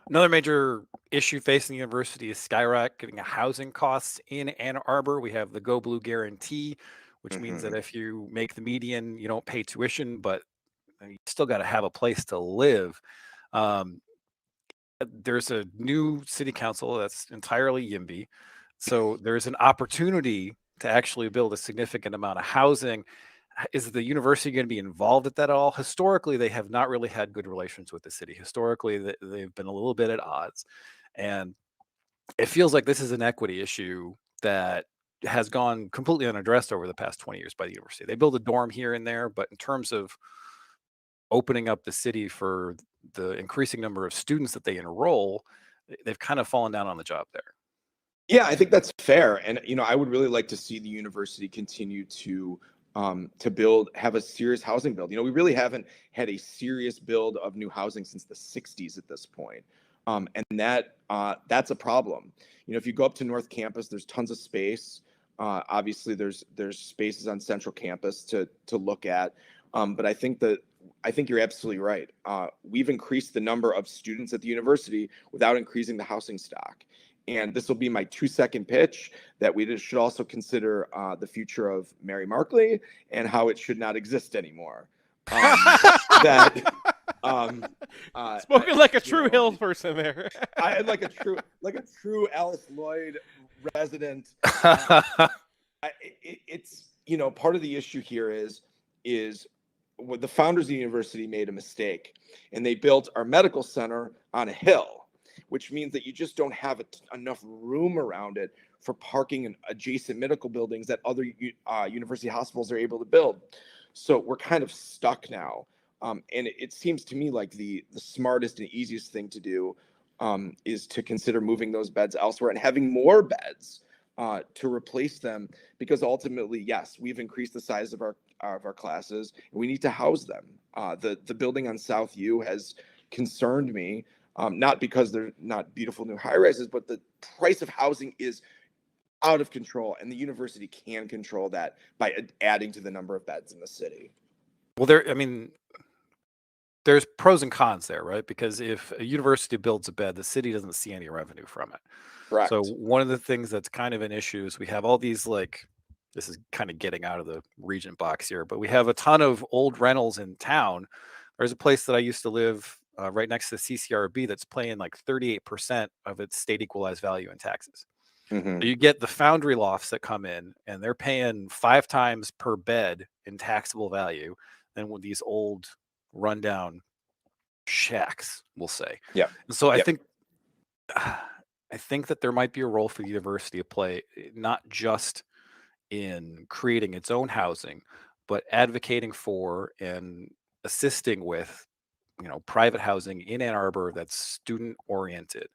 Another major issue facing the university is skyrocketing housing costs in Ann Arbor. We have the Go Blue guarantee, which means that if you make the median, you don't pay tuition, but you still got to have a place to live. There's a new city council that's entirely YIMBY. So there's an opportunity to actually build a significant amount of housing. Is the university going to be involved at that at all? Historically, they have not really had good relations with the city. Historically, they've been a little bit at odds. And it feels like this is an equity issue that has gone completely unaddressed over the past 20 years by the university. They build a dorm here and there, but in terms of opening up the city for the increasing number of students that they enroll, they've kind of fallen down on the job there. Yeah, I think that's fair. And, I would really like to see the university continue to have a serious housing build. We really haven't had a serious build of new housing since the 60s at this point. And that's a problem. If you go up to North Campus, there's tons of space. Obviously there's spaces on Central Campus to look at. But I think you're absolutely right. We've increased the number of students at the university without increasing the housing stock. And this will be my 2-second pitch that we should also consider the future of Mary Markley and how it should not exist anymore. Spoken like a true Hills person there. I like a true Alice Lloyd resident. It's part of the issue here is what the founders of the university made a mistake, and they built our medical center on a hill, which means that you just don't have enough room around it for parking and adjacent medical buildings that other university hospitals are able to build. So we're kind of stuck now. And it seems to me like the smartest and easiest thing to do is to consider moving those beds elsewhere and having more beds to replace them, because ultimately, yes, we've increased the size of our classes and we need to house them. The building on South U has concerned me. Not because they're not beautiful new high rises, but the price of housing is out of control, and the university can control that by adding to the number of beds in the city. Well, there's pros and cons there, right? Because if a university builds a bed, the city doesn't see any revenue from it. Correct. So one of the things that's kind of an issue is we have all these, this is kind of getting out of the Regent box here, but we have a ton of old rentals in town. There's a place that I used to live right next to the CCRB that's paying 38% of its state equalized value in taxes. Mm-hmm. So you get the foundry lofts that come in and they're paying 5 times per bed in taxable value than with these old rundown shacks, we'll say. Yeah. And so I think that there might be a role for the university to play, not just in creating its own housing, but advocating for and assisting with private housing in Ann Arbor that's student oriented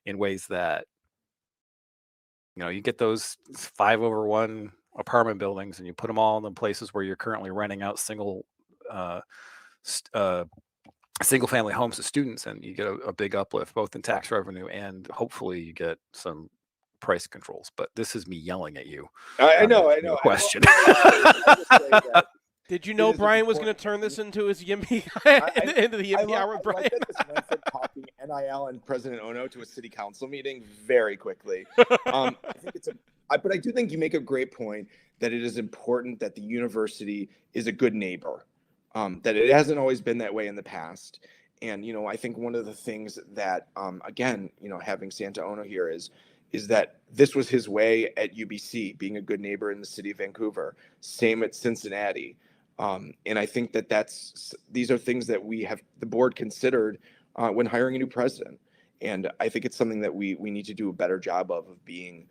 in ways that, you get those 5/1 apartment buildings and you put them all in the places where you're currently renting out single family homes to students, and you get a big uplift both in tax revenue and hopefully you get some price controls. But this is me yelling at you. I know. Question. Did you know Brian was going to turn this into his YIMBY into the YIMBY hour, Brian? I like that this went from talking NIL and President Ono to a city council meeting very quickly. I think but I do think you make a great point that it is important that the university is a good neighbor, that it hasn't always been that way in the past. And, I think one of the things that, again, having Santa Ono here is that this was his way at UBC, being a good neighbor in the city of Vancouver, same at Cincinnati. And I think these are things that the board considered when hiring a new president. And I think it's something that we need to do a better job of being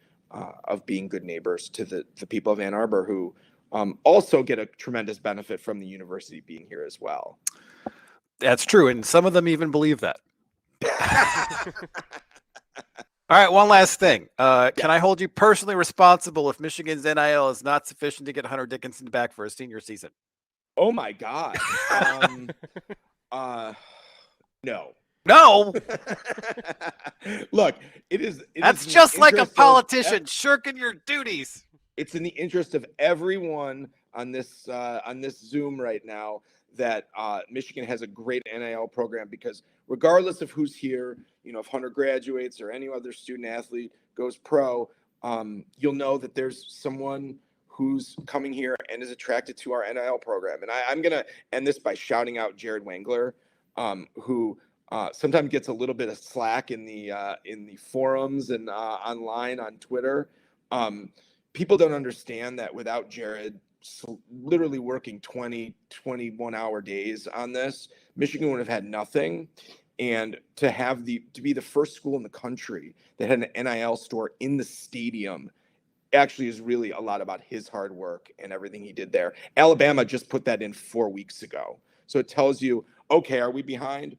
good neighbors to the people of Ann Arbor who also get a tremendous benefit from the university being here as well. That's true. And some of them even believe that. All right, one last thing. Can I hold you personally responsible if Michigan's NIL is not sufficient to get Hunter Dickinson back for a senior season? Oh my God. No. No. Look, that's just like a politician shirking your duties. It's in the interest of everyone on this Zoom right now that Michigan has a great NIL program, because regardless of who's here, if Hunter graduates or any other student athlete goes pro, you'll know that there's someone who's coming here and is attracted to our NIL program. And I'm going to end this by shouting out Jared Wangler, who sometimes gets a little bit of slack in the forums and online on Twitter. People don't understand that without Jared literally working 20, 21-hour days on this, Michigan would have had nothing. And to be the first school in the country that had an NIL store in the stadium actually is really a lot about his hard work and everything he did there. Alabama just put that in 4 weeks ago. So it tells you, okay, are we behind?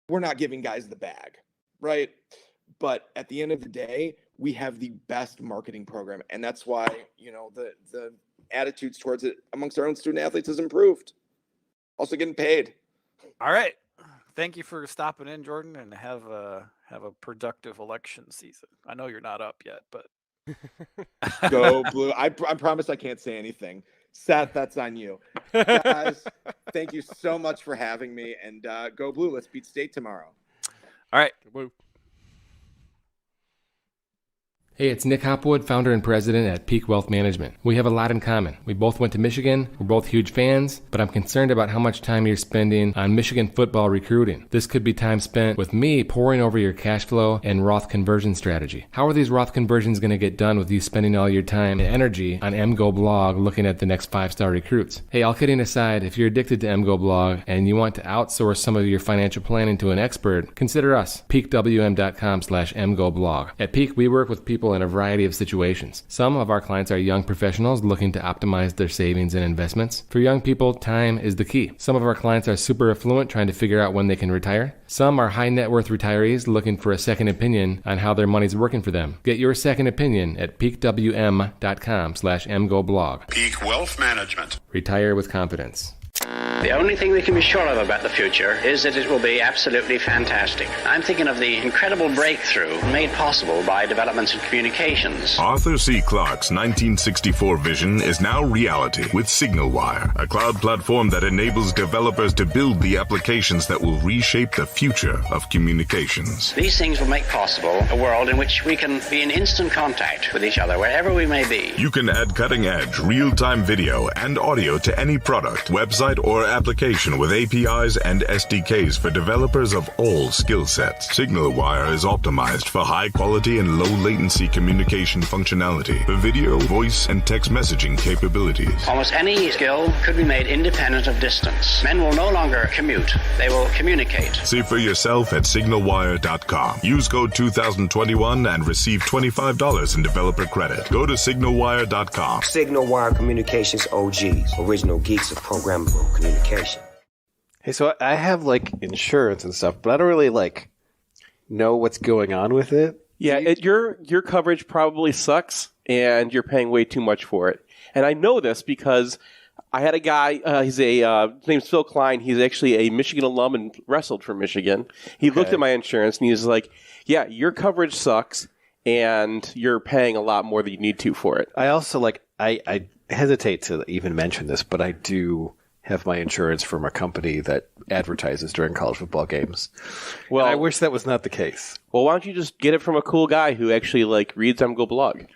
We're not giving guys the bag, right? But at the end of the day, we have the best marketing program. And that's why, the attitudes towards it amongst our own student athletes has improved. Also getting paid. All right. Thank you for stopping in, Jordan, and have a productive election season. I know you're not up yet, but go Blue. I promise I can't say anything. Seth, that's on you. Guys, thank you so much for having me, and go Blue. Let's beat State tomorrow. All right. Go Blue. Hey, it's Nick Hopwood, founder and president at Peak Wealth Management. We have a lot in common. We both went to Michigan. We're both huge fans, but I'm concerned about how much time you're spending on Michigan football recruiting. This could be time spent with me poring over your cash flow and Roth conversion strategy. How are these Roth conversions going to get done with you spending all your time and energy on MGoBlog looking at the next 5-star recruits? Hey, all kidding aside, if you're addicted to MGoBlog and you want to outsource some of your financial planning to an expert, consider us. peakwm.com/MGoBlog. At Peak, we work with people in a variety of situations. Some of our clients are young professionals looking to optimize their savings and investments. For young people, time is the key. Some of our clients are super affluent trying to figure out when they can retire. Some are high net worth retirees looking for a second opinion on how their money's working for them. Get your second opinion at peakwm.com/MGoBlog. Peak Wealth Management. Retire with confidence. The only thing we can be sure of about the future is that it will be absolutely fantastic. I'm thinking of the incredible breakthrough made possible by developments in communications. Arthur C. Clarke's 1964 vision is now reality with SignalWire, a cloud platform that enables developers to build the applications that will reshape the future of communications. These things will make possible a world in which we can be in instant contact with each other wherever we may be. You can add cutting-edge, real-time video and audio to any product, website, or application with APIs and SDKs for developers of all skill sets. SignalWire is optimized for high-quality and low-latency communication functionality for video, voice, and text messaging capabilities. Almost any skill could be made independent of distance. Men will no longer commute. They will communicate. See for yourself at signalwire.com. Use code 2021 and receive $25 in developer credit. Go to signalwire.com. SignalWire Communications OGs, original geeks of programmable communication. Hey, so I have insurance and stuff, but I don't really know what's going on with it. Yeah, your coverage probably sucks, and you're paying way too much for it. And I know this because I had a guy. His name's Phil Klein. He's actually a Michigan alum and wrestled for Michigan. He looked at my insurance and he was like, "Yeah, your coverage sucks, and you're paying a lot more than you need to for it." I also I hesitate to even mention this, but I do have my insurance from a company that advertises during college football games. Well, and I wish that was not the case. Well, why don't you just get it from a cool guy who actually reads MGoBlog?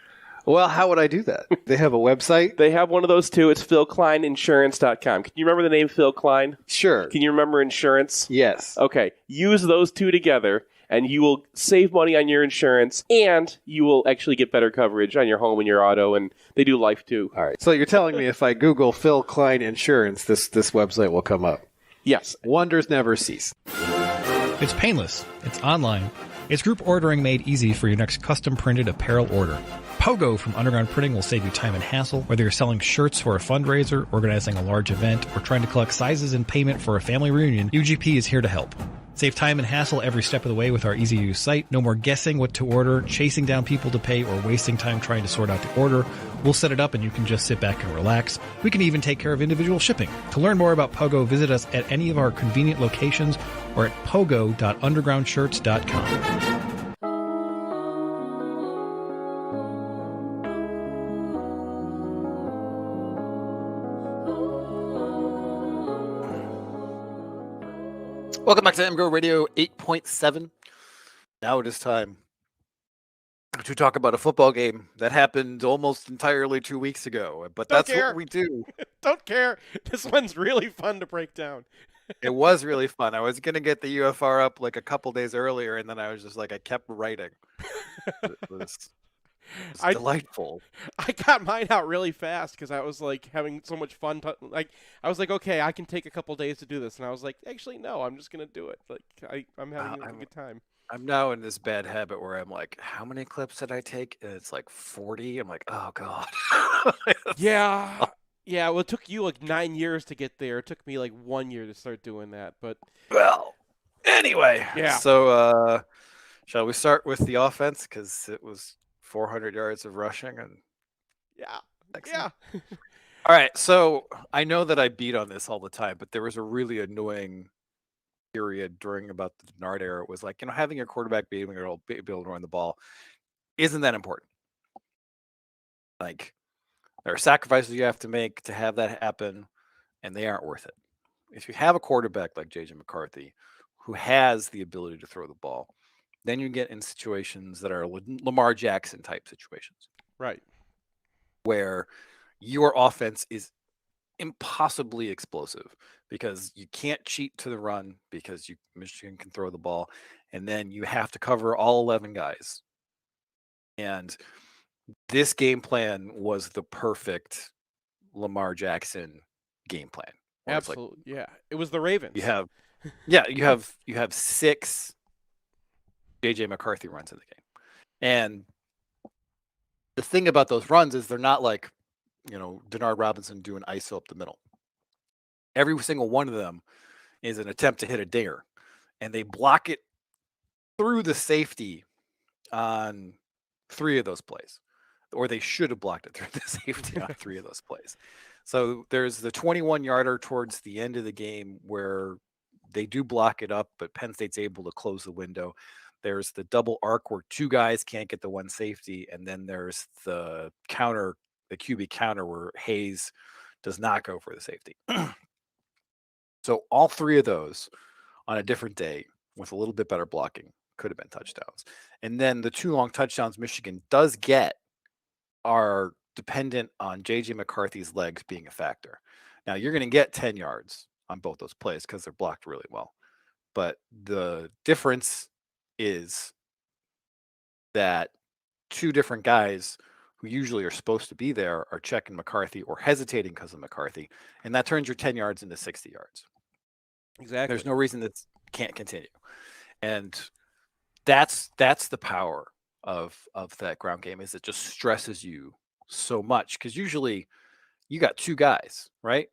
Well, how would I do that? They have a website? They have one of those too. It's philkleininsurance.com. Can you remember the name Phil Klein? Sure. Can you remember insurance? Yes. Okay. Use those two together, and you will save money on your insurance, and you will actually get better coverage on your home and your auto, and they do life too. All right. So you're telling me if I Google Phil Klein Insurance, this website will come up? Yes. Wonders never cease. It's painless. It's online. It's group ordering made easy for your next custom printed apparel order. Pogo from Underground Printing will save you time and hassle, whether you're selling shirts for a fundraiser, organizing a large event, or trying to collect sizes and payment for a family reunion. UGP is here to help. Save time and hassle every step of the way with our easy-to-use site. No more guessing what to order, chasing down people to pay, or wasting time trying to sort out the order. We'll set it up and you can just sit back and relax. We can even take care of individual shipping. To learn more about Pogo, visit us at any of our convenient locations or at pogo.undergroundshirts.com. Welcome back to MGoRadio 8.7. Now it is time to talk about a football game that happened almost entirely 2 weeks ago. But that's what we do. Don't care. This one's really fun to break down. It was really fun. I was going to get the UFR up like a couple days earlier, and then I was just like, I kept writing. It was delightful. I got mine out really fast because I was like having so much fun. I was like, okay, I can take a couple days to do this, and I was like, actually, no, I'm just gonna do it. Like I'm having a good time. I'm now in this bad habit where I'm like, how many clips did I take? And it's like 40. I'm like, oh god. Yeah. Yeah, well, it took you like 9 years to get there. It took me like 1 year to start doing that. But well, anyway. Yeah. So shall we start with the offense because it was 400 yards of rushing and yeah. All right, so I know that I beat on this all the time, but there was a really annoying period during about the Denard era. It was like, having your quarterback be able to run the ball isn't that important. Like, there are sacrifices you have to make to have that happen, and they aren't worth it. If you have a quarterback like J.J. McCarthy who has the ability to throw the ball, then you get in situations that are Lamar Jackson type situations. Right. Where your offense is impossibly explosive because you can't cheat to the run because Michigan can throw the ball, and then you have to cover all 11 guys. And this game plan was the perfect Lamar Jackson game plan. Absolutely. Yeah. It was the Ravens. You have 6 J.J. McCarthy runs in the game. And the thing about those runs is they're not like, Denard Robinson doing ISO up the middle. Every single one of them is an attempt to hit a dinger. And they block it through the safety on 3 of those plays. Or they should have blocked it through the safety on 3 of those plays. So there's the 21-yarder towards the end of the game where they do block it up, but Penn State's able to close the window. There's the double arc where 2 guys can't get the one safety, and then there's the counter, the QB counter where Hayes does not go for the safety. So all 3 of those on a different day with a little bit better blocking could have been touchdowns. And then the 2 long touchdowns Michigan does get are dependent on J.J. McCarthy's legs being a factor. Now, you're going to get 10 yards on both those plays because they're blocked really well. But the difference is that 2 different guys who usually are supposed to be there are checking McCarthy or hesitating because of McCarthy, and that turns your 10 yards into 60 yards. Exactly. There's no reason that can't continue. And that's the power of that ground game, is it just stresses you so much because usually you got 2 guys, right?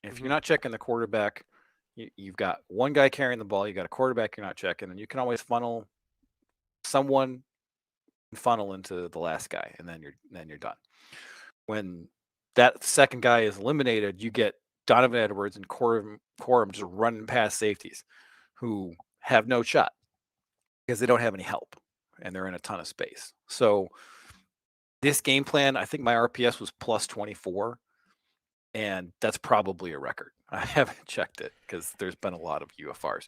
If you're not checking the quarterback, you've got 1 guy carrying the ball, you got a quarterback you're not checking, and you can always funnel into the last guy, and then you're done. When that second guy is eliminated, you get Donovan Edwards and Corum just running past safeties who have no shot because they don't have any help and they're in a ton of space. So this game plan, I think my RPS was plus 24. And that's probably a record. I haven't checked it because there's been a lot of UFRs.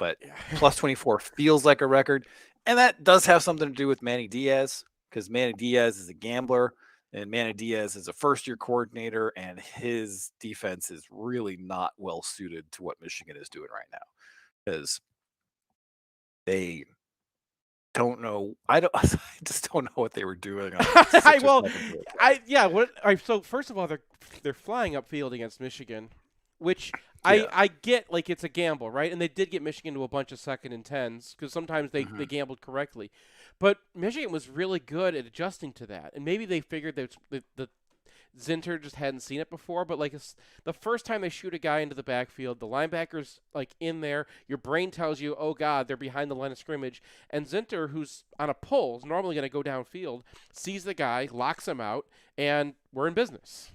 But plus 24 feels like a record. And that does have something to do with Manny Diaz, because Manny Diaz is a gambler. And Manny Diaz is a first-year coordinator. And his defense is really not well suited to what Michigan is doing right now. Because they don't know. I just don't know what they were doing. So first of all, they're flying upfield against Michigan, which I get, like, it's a gamble, right? And they did get Michigan to a bunch of 2nd and 10s because sometimes they gambled correctly. But Michigan was really good at adjusting to that, and maybe they figured that the Zinter just hadn't seen it before. But like the first time they shoot a guy into the backfield, the linebacker's like in there. Your brain tells you, "Oh God, they're behind the line of scrimmage." And Zinter, who's on a pull, is normally going to go downfield, sees the guy, locks him out, and we're in business.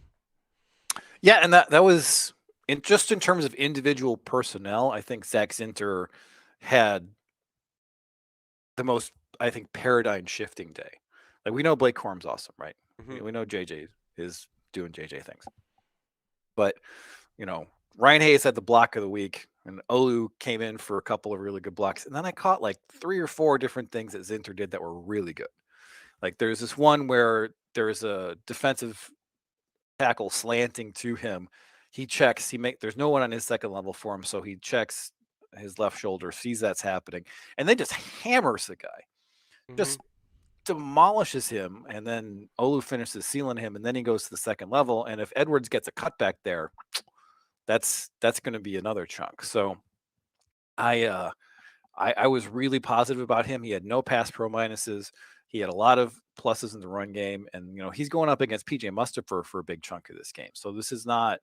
Yeah, and that was in terms of individual personnel. I think Zach Zinter had the most, I think, paradigm shifting day. Like, we know Blake Corum's awesome, right? We know JJ is doing JJ things. But, Ryan Hayes had the block of the week, and Olu came in for a couple of really good blocks. And then I caught like 3 or 4 different things that Zinter did that were really good. Like, there's this one where there's a defensive tackle slanting to him. He checks, there's no one on his second level for him, so he checks his left shoulder, sees that's happening, and then just hammers the guy. Just demolishes him, and then Olu finishes sealing him, and then he goes to the second level, and if Edwards gets a cutback there, that's going to be another chunk. So I was really positive about him. He had no pass pro minuses. He had a lot of pluses in the run game, and he's going up against PJ Mustipher for a big chunk of this game. So this is not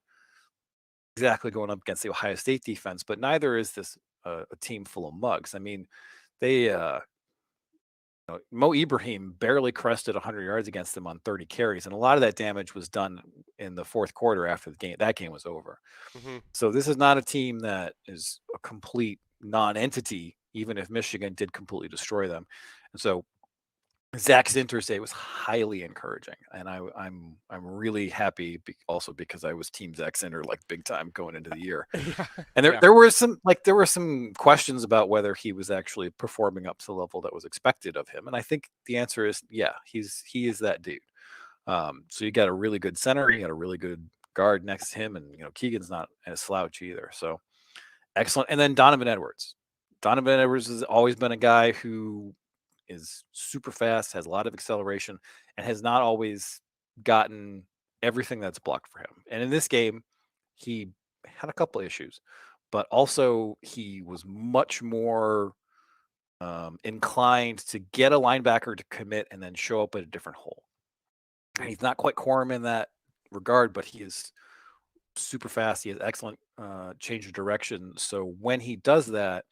exactly going up against the Ohio State defense, but neither is this a team full of mugs. I mean, they Mo Ibrahim barely crested 100 yards against them on 30 carries, and a lot of that damage was done in the fourth quarter after the game. That game was over. So this is not a team that is a complete non-entity, even if Michigan did completely destroy them. And so Zach Zinter's day was highly encouraging, and I'm really happy also because I was Team Zach Zinter like big time going into the year. And there were some questions about whether he was actually performing up to the level that was expected of him, and I think the answer is he is that dude. So you got a really good center, you got a really good guard next to him, and Keegan's not a slouch either. So excellent. And then Donovan Edwards. Donovan Edwards has always been a guy who is super fast, has a lot of acceleration, and has not always gotten everything that's blocked for him. And in this game, he had a couple issues, but also he was much more inclined to get a linebacker to commit and then show up at a different hole. And he's not quite Corum in that regard, but he is super fast. He has excellent change of direction. So when he does that,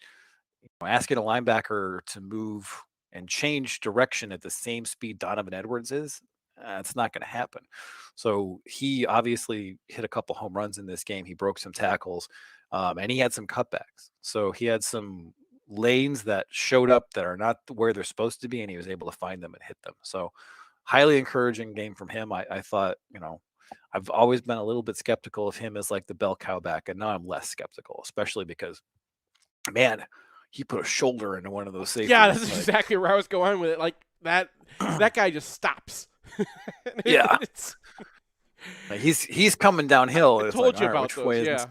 asking a linebacker to move and change direction at the same speed Donovan Edwards is, it's not going to happen. So he obviously hit a couple home runs in this game. He broke some tackles, and he had some cutbacks. So he had some lanes that showed up that are not where they're supposed to be, and he was able to find them and hit them. So highly encouraging game from him. I thought, I've always been a little bit skeptical of him as like the bell cow back, and now I'm less skeptical, especially because, man, he put a shoulder into one of those safeties. Yeah, that's exactly where I was going with it. Like that guy just stops. Yeah, he's coming downhill. I told you about those.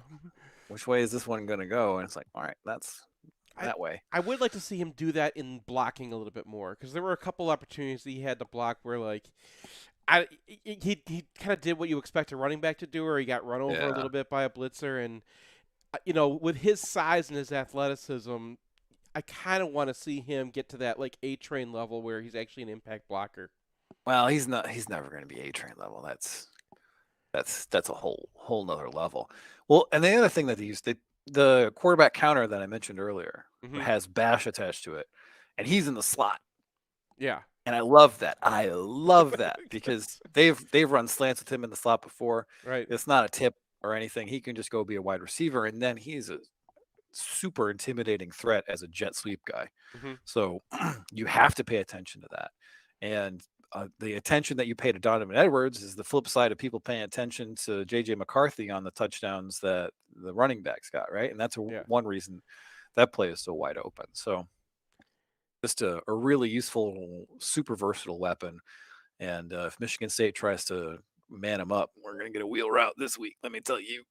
Which way is this one going to go? And it's like, all right, that's that way. I would like to see him do that in blocking a little bit more, because there were a couple opportunities that he had to block where like he kind of did what you expect a running back to do, or he got run over a little bit by a blitzer, and with his size and his athleticism, I kind of want to see him get to that like A-Train level where he's actually an impact blocker. Well, he's not. He's never going to be A-Train level. That's a whole nother level. Well, and the other thing that they used, the quarterback counter that I mentioned earlier has Bash attached to it, and he's in the slot. Yeah, and I love that. I love that because they've run slants with him in the slot before. Right, it's not a tip or anything. He can just go be a wide receiver, and then he's a super intimidating threat as a jet sweep guy. So you have to pay attention to that. And the attention that you pay to Donovan Edwards is the flip side of people paying attention to JJ McCarthy on the touchdowns that the running backs got, right? And that's one reason that play is so wide open. So just a really useful, super versatile weapon. And if Michigan State tries to man him up, we're going to get a wheel route this week, let me tell you.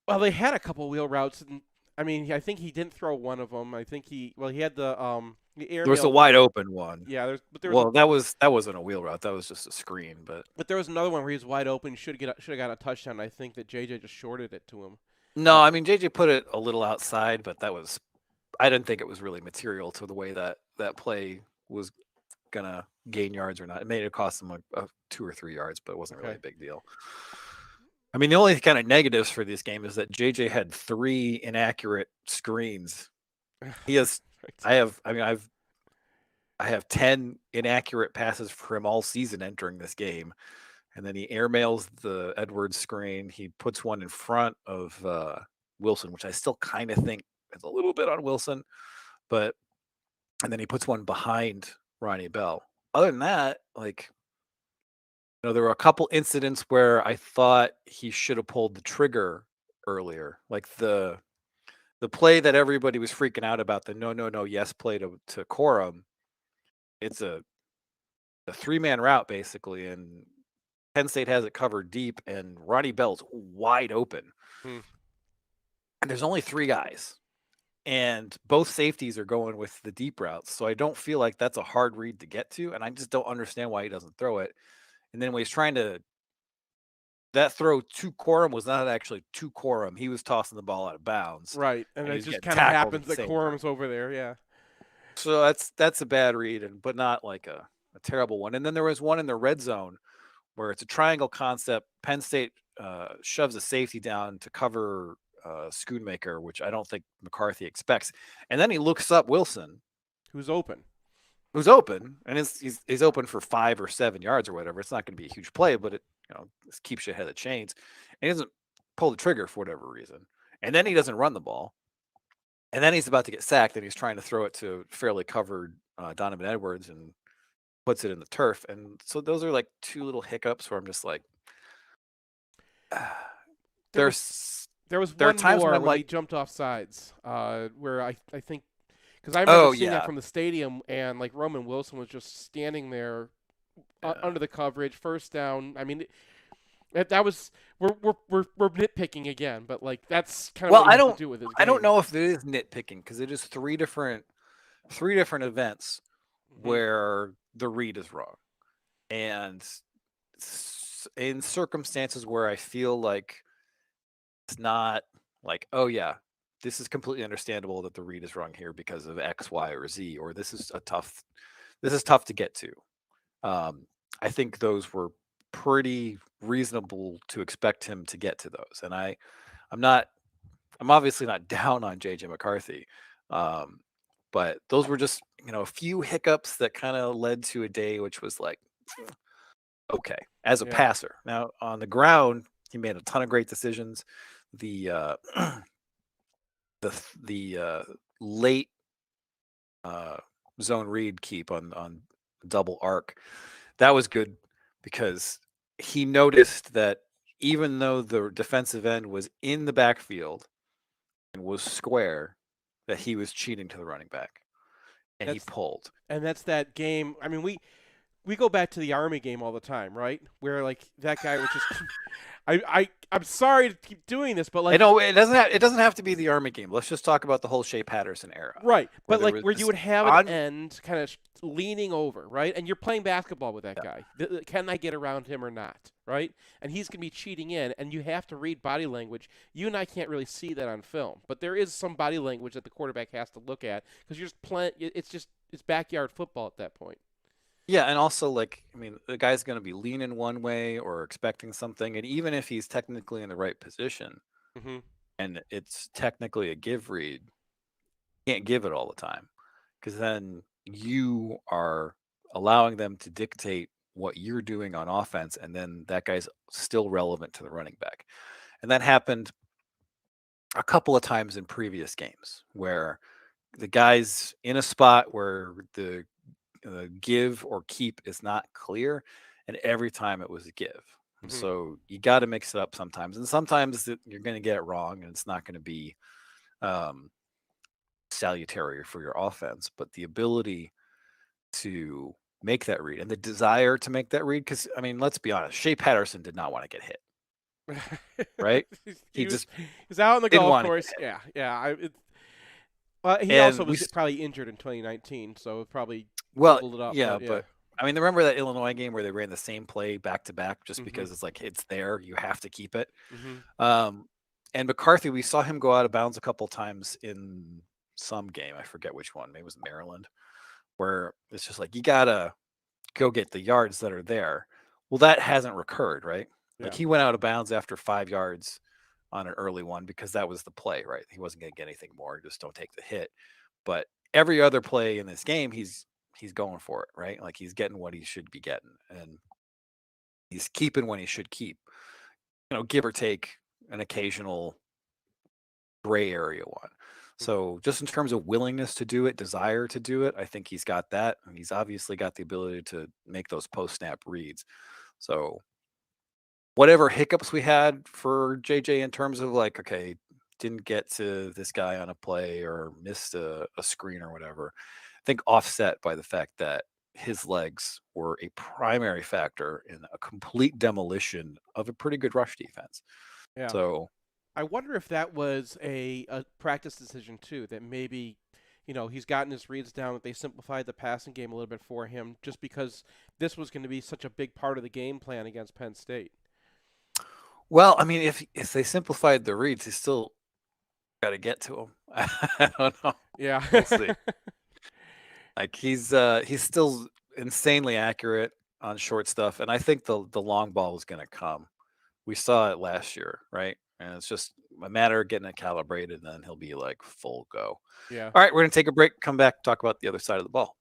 Well, they had a couple wheel routes, and I mean, I think he didn't throw one of them. I think he had the air. There was a wide open one. Yeah, there was that wasn't a wheel route. That was just a screen. But there was another one where he was wide open. Should have got a touchdown. I think that JJ just shorted it to him. No, I mean JJ put it a little outside, but I didn't think it was really material to the way that play was gonna gain yards or not. It may have cost them a 2 or 3 yards, but it wasn't really a big deal. I mean, the only kind of negatives for this game is that JJ had 3 inaccurate screens. He has, I have 10 inaccurate passes for him all season entering this game. And then he airmails the Edwards screen. He puts one in front of Wilson, which I still kind of think is a little bit on Wilson. And then he puts one behind Ronnie Bell. Other than that, like, there were a couple incidents where I thought he should have pulled the trigger earlier. Like the play that everybody was freaking out about, the no, yes play to Corum. It's a 3-man route, basically, and Penn State has it covered deep, and Ronnie Bell's wide open. And there's only 3 guys. And both safeties are going with the deep routes. So I don't feel like that's a hard read to get to. And I just don't understand why he doesn't throw it. And then when he's trying to, that throw to Corum was not actually to Corum. He was tossing the ball out of bounds. Right. And it just kind of happens that Corum's over there. Yeah. So that's a bad read, but not like a terrible one. And then there was one in the red zone where it's a triangle concept. Penn State shoves a safety down to cover Schoonmaker, which I don't think McCarthy expects. And then he looks up Wilson, who's open, and he's open for 5 or 7 yards or whatever. It's not going to be a huge play, but it just keeps you ahead of the chains. And he doesn't pull the trigger for whatever reason. And then he doesn't run the ball. And then he's about to get sacked, and he's trying to throw it to fairly covered Donovan Edwards and puts it in the turf. And so those are like 2 little hiccups where I'm just like, there was one more when he jumped off sides, where I think, because I remember seeing that from the stadium, and like Roman Wilson was just standing there under the coverage, first down. I mean, that was we're nitpicking again, but like that's kind of what you have to do with it. I don't know if it is nitpicking, because it is 3 different events where the read is wrong, and in circumstances where I feel like it's not like, oh yeah, this is completely understandable that the read is wrong here because of X, Y, or Z, or this is tough to get to. I think those were pretty reasonable to expect him to get to those. And I'm obviously not down on JJ McCarthy. But those were just, a few hiccups that kind of led to a day which was like, okay, as a passer. Now on the ground, he made a ton of great decisions. The late zone read keep on double arc, that was good, because he noticed that even though the defensive end was in the backfield and was square, that he was cheating to the running back, and he pulled. And that's that game. I mean, we go back to the Army game all the time, right? Where like that guy was just. I'm sorry to keep doing this, but like, I know it doesn't have to be the Army game. Let's just talk about the whole Shea Patterson era, right? But like where you would have an end kind of leaning over, right? And you're playing basketball with that guy. Can I get around him or not, right? And he's gonna be cheating in, and you have to read body language. You and I can't really see that on film, but there is some body language that the quarterback has to look at, because you're just playing. It's backyard football at that point. Yeah, and also, like, I mean, the guy's going to be leaning one way or expecting something, and even if he's technically in the right position, and it's technically a give read, you can't give it all the time, because then you are allowing them to dictate what you're doing on offense, and then that guy's still relevant to the running back. And that happened a couple of times in previous games where the guy's in a spot where the give or keep is not clear, and every time it was a give. And so you got to mix it up sometimes, and sometimes you're going to get it wrong, and it's not going to be salutary for your offense. But the ability to make that read and the desire to make that read, because I mean, let's be honest, Shea Patterson did not want to get hit, right? He's out on the golf course. Yeah. He also was probably injured in 2019, so it probably doubled it up. But I mean, remember that Illinois game where they ran the same play back to back just because it's like, it's there, you have to keep it. And McCarthy, we saw him go out of bounds a couple times in some game. I forget which one. Maybe it was Maryland, where it's just like, you gotta go get the yards that are there. Well, that hasn't recurred, right? Like Yeah. he went out of bounds after 5 yards on an early one because that was the play, right? He wasn't going to get anything more. Just don't take the hit. But every other play in this game, he's going for it, right? Like he's getting what he should be getting, and he's keeping when he should keep. Give or take an occasional gray area one. So just in terms of willingness to do it, desire to do it, I think he's got that. And he's obviously got the ability to make those post-snap reads. So whatever hiccups we had for JJ in terms of like, okay, didn't get to this guy on a play or missed a screen or whatever, I think offset by the fact that his legs were a primary factor in a complete demolition of a pretty good rush defense. Yeah. So I wonder if that was a practice decision too, that maybe, he's gotten his reads down, that they simplified the passing game a little bit for him just because this was going to be such a big part of the game plan against Penn State. Well, I mean, if they simplified the reads, he still got to get to him. I don't know. Yeah. We'll see. Like he's still insanely accurate on short stuff, and I think the long ball is going to come. We saw it last year, right? And it's just a matter of getting it calibrated, and then he'll be like full go. Yeah. All right, we're going to take a break, come back, talk about the other side of the ball.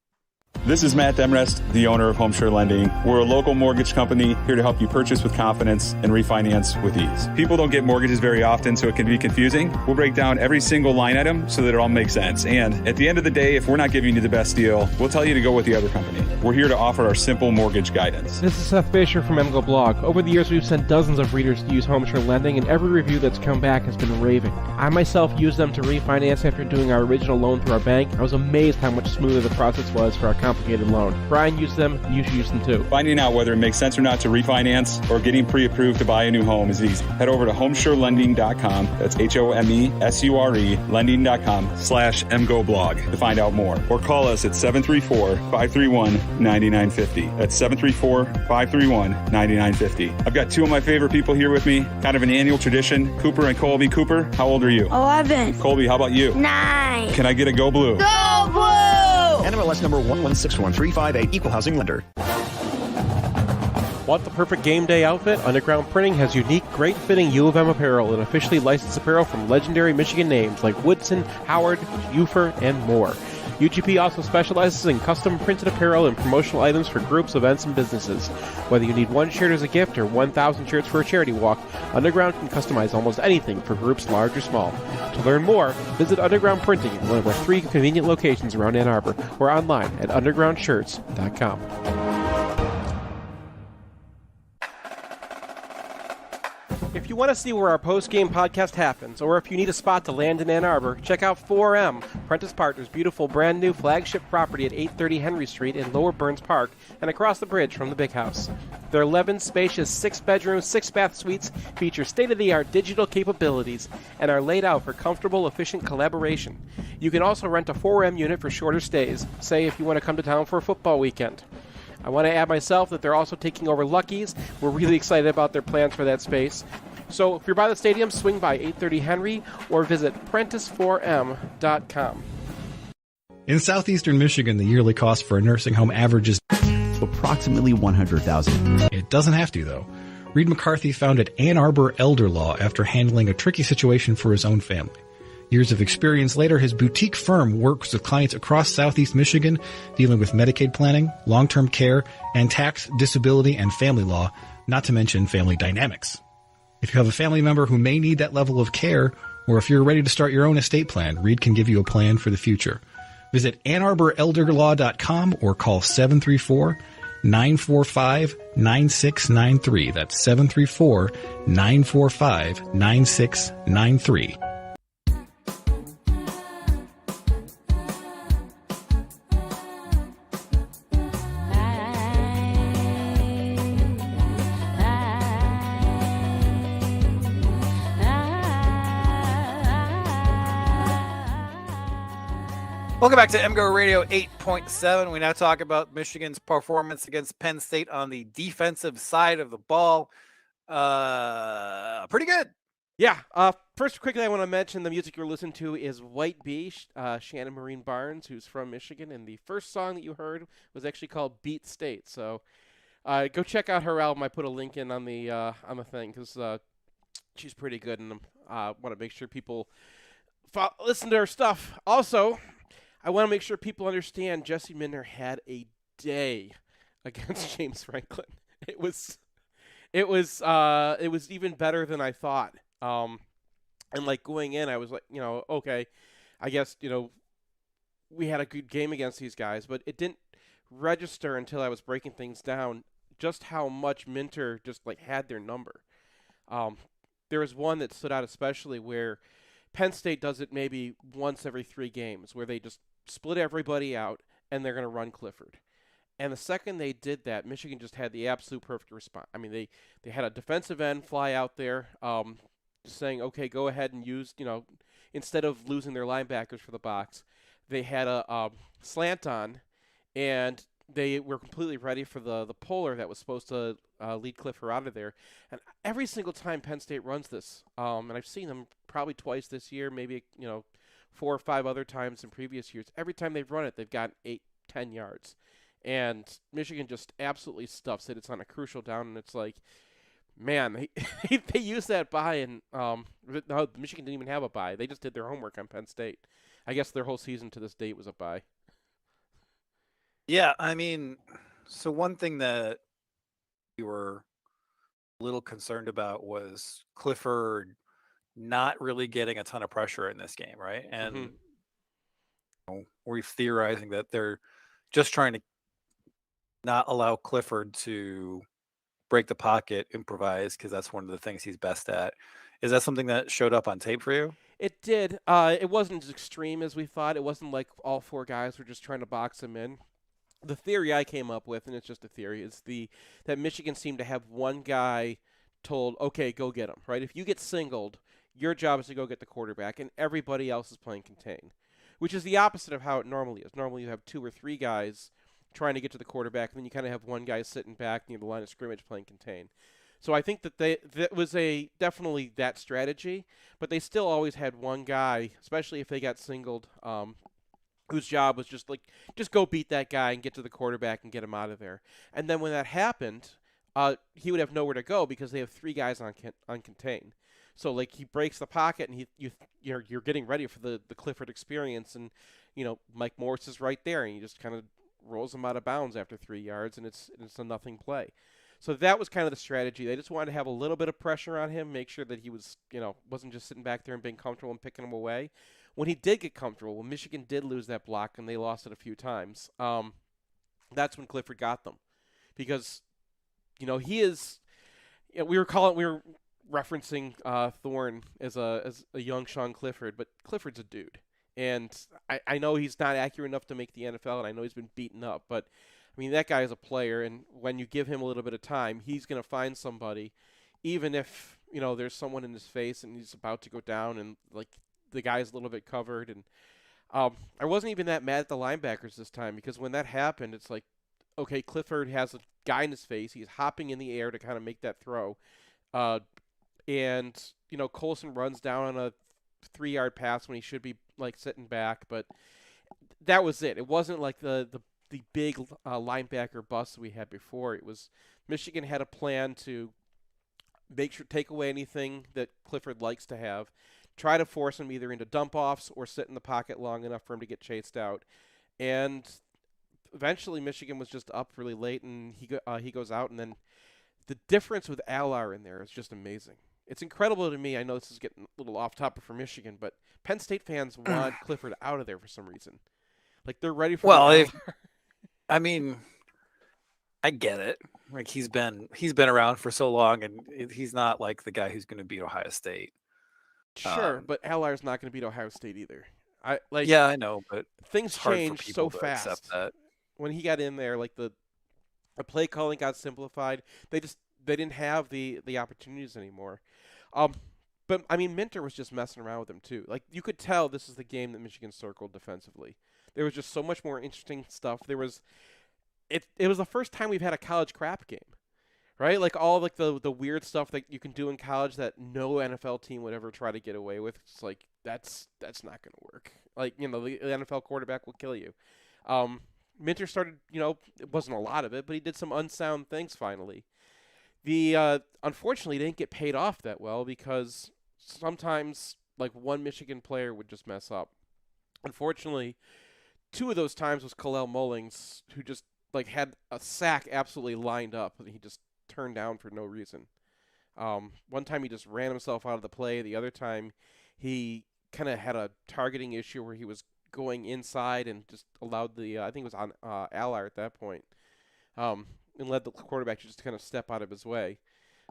This is Matt Demrest, the owner of HomeSure Lending. We're a local mortgage company here to help you purchase with confidence and refinance with ease. People don't get mortgages very often, so it can be confusing. We'll break down every single line item so that it all makes sense. And at the end of the day, if we're not giving you the best deal, we'll tell you to go with the other company. We're here to offer our simple mortgage guidance. This is Seth Fisher from MGoBlog. Over the years, we've sent dozens of readers to use HomeSure Lending, and every review that's come back has been raving. I myself used them to refinance after doing our original loan through our bank. I was amazed how much smoother the process was for our complicated loan. Brian used them, you should use them too. Finding out whether it makes sense or not to refinance or getting pre-approved to buy a new home is easy. Head over to homesurelending.com, that's HOMESURE, lending.com/MGoBlog to find out more. Or call us at 734-531-9950. That's 734-531-9950. I've got two of my favorite people here with me, kind of an annual tradition, Cooper and Colby. Cooper, how old are you? 11. Colby, how about you? 9. Can I get a Go Blue? Go Blue! NMLS number 116135, Equal Housing Lender. Want the perfect game day outfit? Underground Printing has unique, great-fitting U of M apparel and officially licensed apparel from legendary Michigan names like Woodson, Howard, Ufer, and more. UGP also specializes in custom printed apparel and promotional items for groups, events, and businesses. Whether you need one shirt as a gift or 1,000 shirts for a charity walk, Underground can customize almost anything for groups large or small. To learn more, visit Underground Printing in one of our 3 convenient locations around Ann Arbor or online at undergroundshirts.com. If you want to see where our post-game podcast happens, or if you need a spot to land in Ann Arbor, check out 4M, Prentice Partners' beautiful brand new flagship property at 830 Henry Street in Lower Burns Park and across the bridge from the Big House. Their 11 spacious 6-bedroom, 6-bath suites feature state-of-the-art digital capabilities and are laid out for comfortable, efficient collaboration. You can also rent a 4M unit for shorter stays, say if you want to come to town for a football weekend. I want to add myself that they're also taking over Lucky's. We're really excited about their plans for that space. So if you're by the stadium, swing by 830 Henry or visit Prentice4M.com. In southeastern Michigan, the yearly cost for a nursing home averages approximately $100,000. It doesn't have to, though. Reed McCarthy founded Ann Arbor Elder Law after handling a tricky situation for his own family. Years of experience later, his boutique firm works with clients across southeast Michigan, dealing with Medicaid planning, long-term care, and tax, disability, and family law, not to mention family dynamics. If you have a family member who may need that level of care, or if you're ready to start your own estate plan, Reed can give you a plan for the future. Visit AnnArborElderLaw.com or call 734-945-9693. That's 734-945-9693. Welcome back to MGoRadio 8.7. We now talk about Michigan's performance against Penn State on the defensive side of the ball. Pretty good. Yeah, First, quickly, I want to mention the music you're listening to is White Bee, Shannon Marine Barnes, who's from Michigan, and the first song that you heard was actually called Beat State. So go check out her album. I put a link in on the thing because she's pretty good, and I want to make sure people listen to her stuff. Also, I want to make sure people understand Jesse Minter had a day against James Franklin. It was even better than I thought. And like going in, I was like, okay, I guess, we had a good game against these guys, but it didn't register until I was breaking things down just how much Minter just like had their number. There was one that stood out especially where Penn State does it maybe once every 3 games where they just split everybody out and they're going to run Clifford. And the second they did that, Michigan just had the absolute perfect response. I mean, they had a defensive end fly out there, just saying, okay, go ahead and use, instead of losing their linebackers for the box, they had a slant on, and they were completely ready for the polar that was supposed to lead Clifford out of there. And every single time Penn State runs this, and I've seen them probably twice this year, maybe 4 or 5 other times in previous years. Every time they've run it, they've got 8-10 yards. And Michigan just absolutely stuffs it. It's on a crucial down, and it's like, man, they used that bye, and no, Michigan didn't even have a bye. They just did their homework on Penn State. I guess their whole season to this date was a bye. Yeah, I mean, so one thing that we were a little concerned about was Clifford not really getting a ton of pressure in this game, right? And we're theorizing that they're just trying to not allow Clifford to break the pocket, improvise, because that's one of the things he's best at. Is that something that showed up on tape for you? It did. It wasn't as extreme as we thought. It wasn't like all 4 guys were just trying to box him in. The theory I came up with, and it's just a theory, is that Michigan seemed to have one guy told, okay, go get him, right? If you get singled, your job is to go get the quarterback, and everybody else is playing contain, which is the opposite of how it normally is. Normally you have 2 or 3 guys trying to get to the quarterback, and then you kind of have one guy sitting back near the line of scrimmage playing contain. So I think that was definitely that strategy, but they still always had one guy, especially if they got singled, whose job was just go beat that guy and get to the quarterback and get him out of there. And then when that happened, he would have nowhere to go because they have 3 guys on contain. So like he breaks the pocket and you're getting ready for the Clifford experience, and Mike Morris is right there, and he just kind of rolls him out of bounds after 3 yards, and it's a nothing play. So that was kind of the strategy. They just wanted to have a little bit of pressure on him, make sure that he was, wasn't just sitting back there and being comfortable and picking him away. When he did get comfortable, when Michigan did lose that block and they lost it a few times, that's when Clifford got them, because, he is. We were referencing Thorne as a young Sean Clifford, but Clifford's a dude. And I know he's not accurate enough to make the NFL, and I know he's been beaten up, but, I mean, that guy is a player, and when you give him a little bit of time, he's going to find somebody, even if, there's someone in his face and he's about to go down and, like, the guy's a little bit covered. And I wasn't even that mad at the linebackers this time, because when that happened, it's like, okay, Clifford has a guy in his face. He's hopping in the air to kind of make that throw. And, Colson runs down on a 3-yard pass when he should be, like, sitting back. But that was it. It wasn't like the big linebacker bust we had before. It was Michigan had a plan to take away anything that Clifford likes to have, try to force him either into dump-offs or sit in the pocket long enough for him to get chased out. And eventually Michigan was just up really late, and he goes out. And then the difference with Allar in there is just amazing. It's incredible to me. I know this is getting a little off topic for Michigan, but Penn State fans want Clifford out of there for some reason. Like, they're ready for I mean, I get it. Like, he's been around for so long, and he's not like the guy who's going to beat Ohio State. Sure, but Allar's not going to beat Ohio State either. Yeah, I know, but things changed so fast. When he got in there, like the play calling got simplified. They didn't have the opportunities anymore. But I mean, Minter was just messing around with him too. Like, you could tell this is the game that Michigan circled defensively. There was just so much more interesting stuff. It was the first time we've had a college crap game, right? Like all like the weird stuff that you can do in college that no NFL team would ever try to get away with. It's like that's not going to work. Like, you know, the NFL quarterback will kill you. Minter started, you know, it wasn't a lot of it, but he did some unsound things finally. Unfortunately, he didn't get paid off that well because sometimes like one Michigan player would just mess up. Unfortunately, 2 of those times was Kalel Mullings, who just like had a sack absolutely lined up and he just turned down for no reason. One time he just ran himself out of the play. The other time he kind of had a targeting issue where he was going inside and just allowed the I think it was on Allard at that point, and led the quarterback to just kind of step out of his way.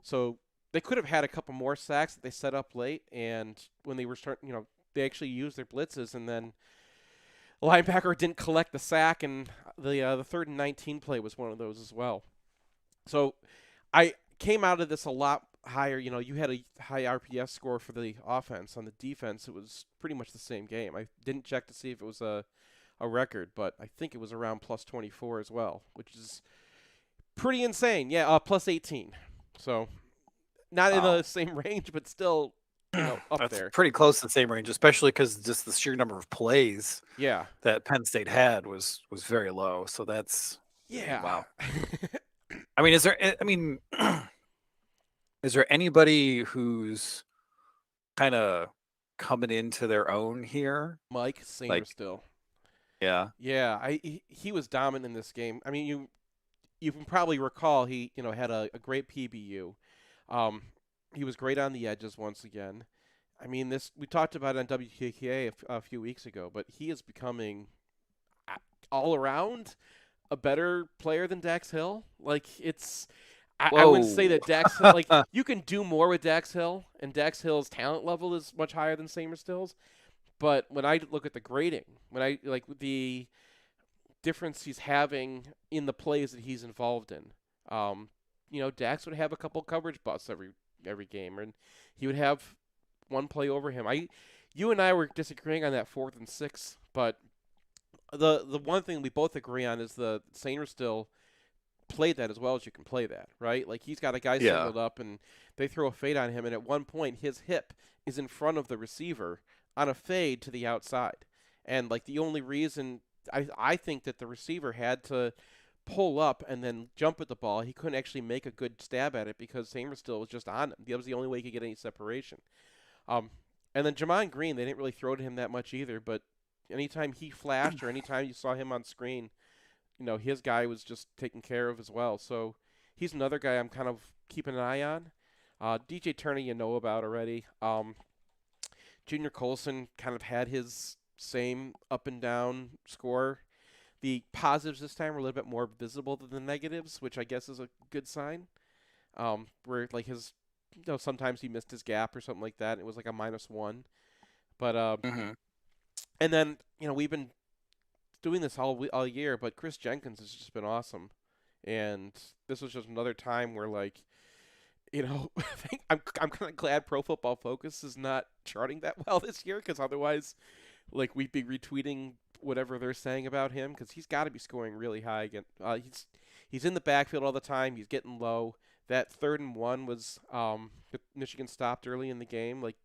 So they could have had a couple more sacks that they set up late, and when they were starting, you know, they actually used their blitzes, and then the linebacker didn't collect the sack, and the 3rd and 19 play was one of those as well. So I came out of this a lot higher. You know, you had a high RPS score for the offense. On the defense, it was pretty much the same game. I didn't check to see if it was a record, but I think it was around plus 24 as well, which is pretty insane. Yeah, plus 18. So not in the same range, but still, you know, up That's there. pretty close to the same range, especially because just the sheer number of plays that Penn State had was very low. So that's wow. I mean, is there anybody who's kind of coming into their own here? Mike Singer still. Yeah. Yeah, he was dominant in this game. I mean, you can probably recall he, you know, had a great PBU. He was great on the edges once again. I mean, we talked about it on WKKA a few weeks ago, but he is becoming all around a better player than Dax Hill. Like I wouldn't say that Dax Hill, like you can do more with Dax Hill, and Dax Hill's talent level is much higher than Samerstill's. But when I look at the grading, when I like the difference he's having in the plays that he's involved in, you know, Dax would have a couple coverage busts every game, and he would have one play over him. You and I were disagreeing on that 4th and 6, but the one thing we both agree on is the Samerstill played that as well as you can play that, right? Like he's got a guy singled up and they throw a fade on him, and at one point his hip is in front of the receiver on a fade to the outside. And like the only reason I think that the receiver had to pull up and then jump at the ball, he couldn't actually make a good stab at it because Samerstill was just on him. That was the only way he could get any separation. And then Jamon Green, they didn't really throw to him that much either, but anytime he flashed or anytime you saw him on screen, you know, his guy was just taken care of as well. So he's another guy I'm kind of keeping an eye on. DJ Turner you know about already. Junior Colson kind of had his same up and down score. The positives this time were a little bit more visible than the negatives, which I guess is a good sign. Where like his, you know, sometimes he missed his gap or something like that. And it was like a -1. But and then, you know, we've been doing this all year, but Chris Jenkins has just been awesome. And this was just another time where, like, you know, I think I'm kind of glad Pro Football Focus is not charting that well this year, because otherwise, like, we'd be retweeting whatever they're saying about him, because he's got to be scoring really high again. He's in the backfield all the time. He's getting low. That 3rd and 1 was Michigan stopped early in the game. Like,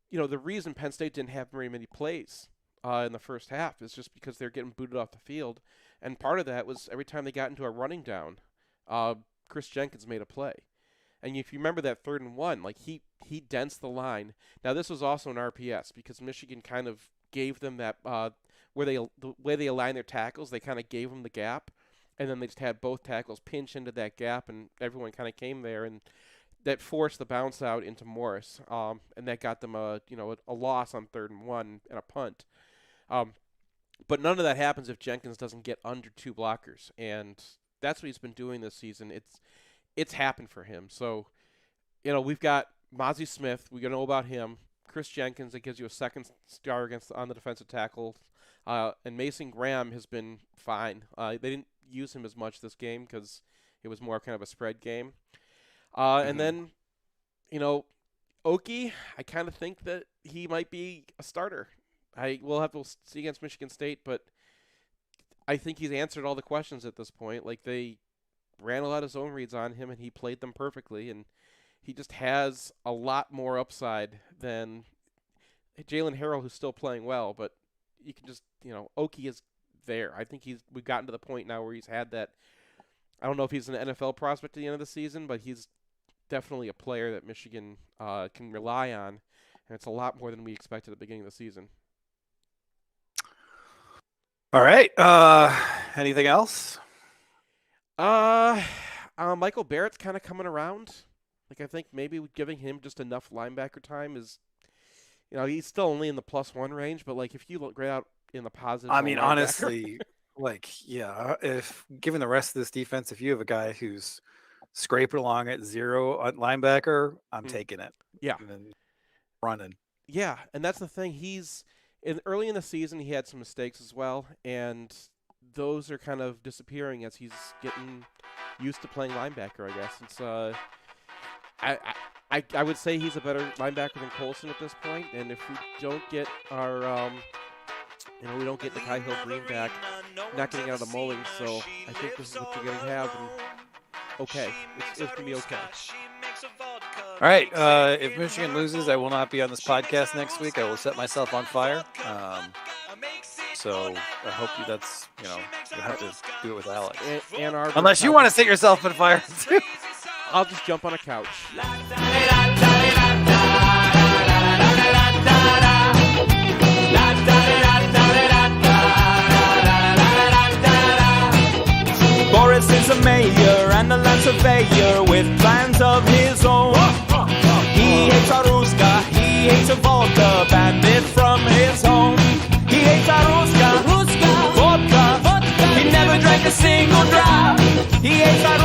you know, the reason Penn State didn't have very many plays in the first half is just because they're getting booted off the field. And part of that was every time they got into a running down, Chris Jenkins made a play. And if you remember that 3rd and 1, like he dents the line. Now this was also an RPS because Michigan kind of gave them that the way they align their tackles, they kind of gave them the gap, and then they just had both tackles pinch into that gap, and everyone kind of came there, and that forced the bounce out into Morris, and that got them a loss on 3rd and 1 and a punt. But none of that happens if Jenkins doesn't get under 2 blockers, and that's what he's been doing this season. It's happened for him. So, you know, we've got Mozzie Smith. We know about him. Chris Jenkins, that gives you a second star on the defensive tackle. And Mason Graham has been fine. They didn't use him as much this game because it was more kind of a spread game. And then, you know, Oki, I kind of think that he might be a starter. We'll have to see against Michigan State, but I think he's answered all the questions at this point. Like, they ran a lot of zone reads on him, and he played them perfectly. And he just has a lot more upside than Jalen Harrell, who's still playing well. But you can just, Oki is there. I think we've gotten to the point now where he's had that. I don't know if he's an NFL prospect at the end of the season, but he's definitely a player that Michigan can rely on, and it's a lot more than we expected at the beginning of the season. All right. Anything else? Michael Barrett's kind of coming around. Like, I think maybe giving him just enough linebacker time is, he's still only in the +1 range, but like if you look right out in the positive. I mean, honestly, if given the rest of this defense, if you have a guy who's scraping along at 0 at linebacker, I'm taking it. Yeah. And then running. Yeah, and that's the thing. Early in the season, he had some mistakes as well, and those are kind of disappearing as he's getting used to playing linebacker, I guess. It's I would say he's a better linebacker than Colson at this point, and if we don't get our we don't get the Kai Hill Green back, not getting out of the mulling, so I think this is what you're going to have, and okay, it's going to be okay. All right, if Michigan loses, I will not be on this podcast next week. I will set myself on fire. So I hope that's, you'll have to do it with Alex. Unless you want to set yourself on fire, too. I'll just jump on a couch. Boris is a mayor and a land surveyor with plans of his own. He hates a Ruska, he hates a vodka, bandit from his home. He hates a Ruska, vodka, he never drank a single drop. He hates a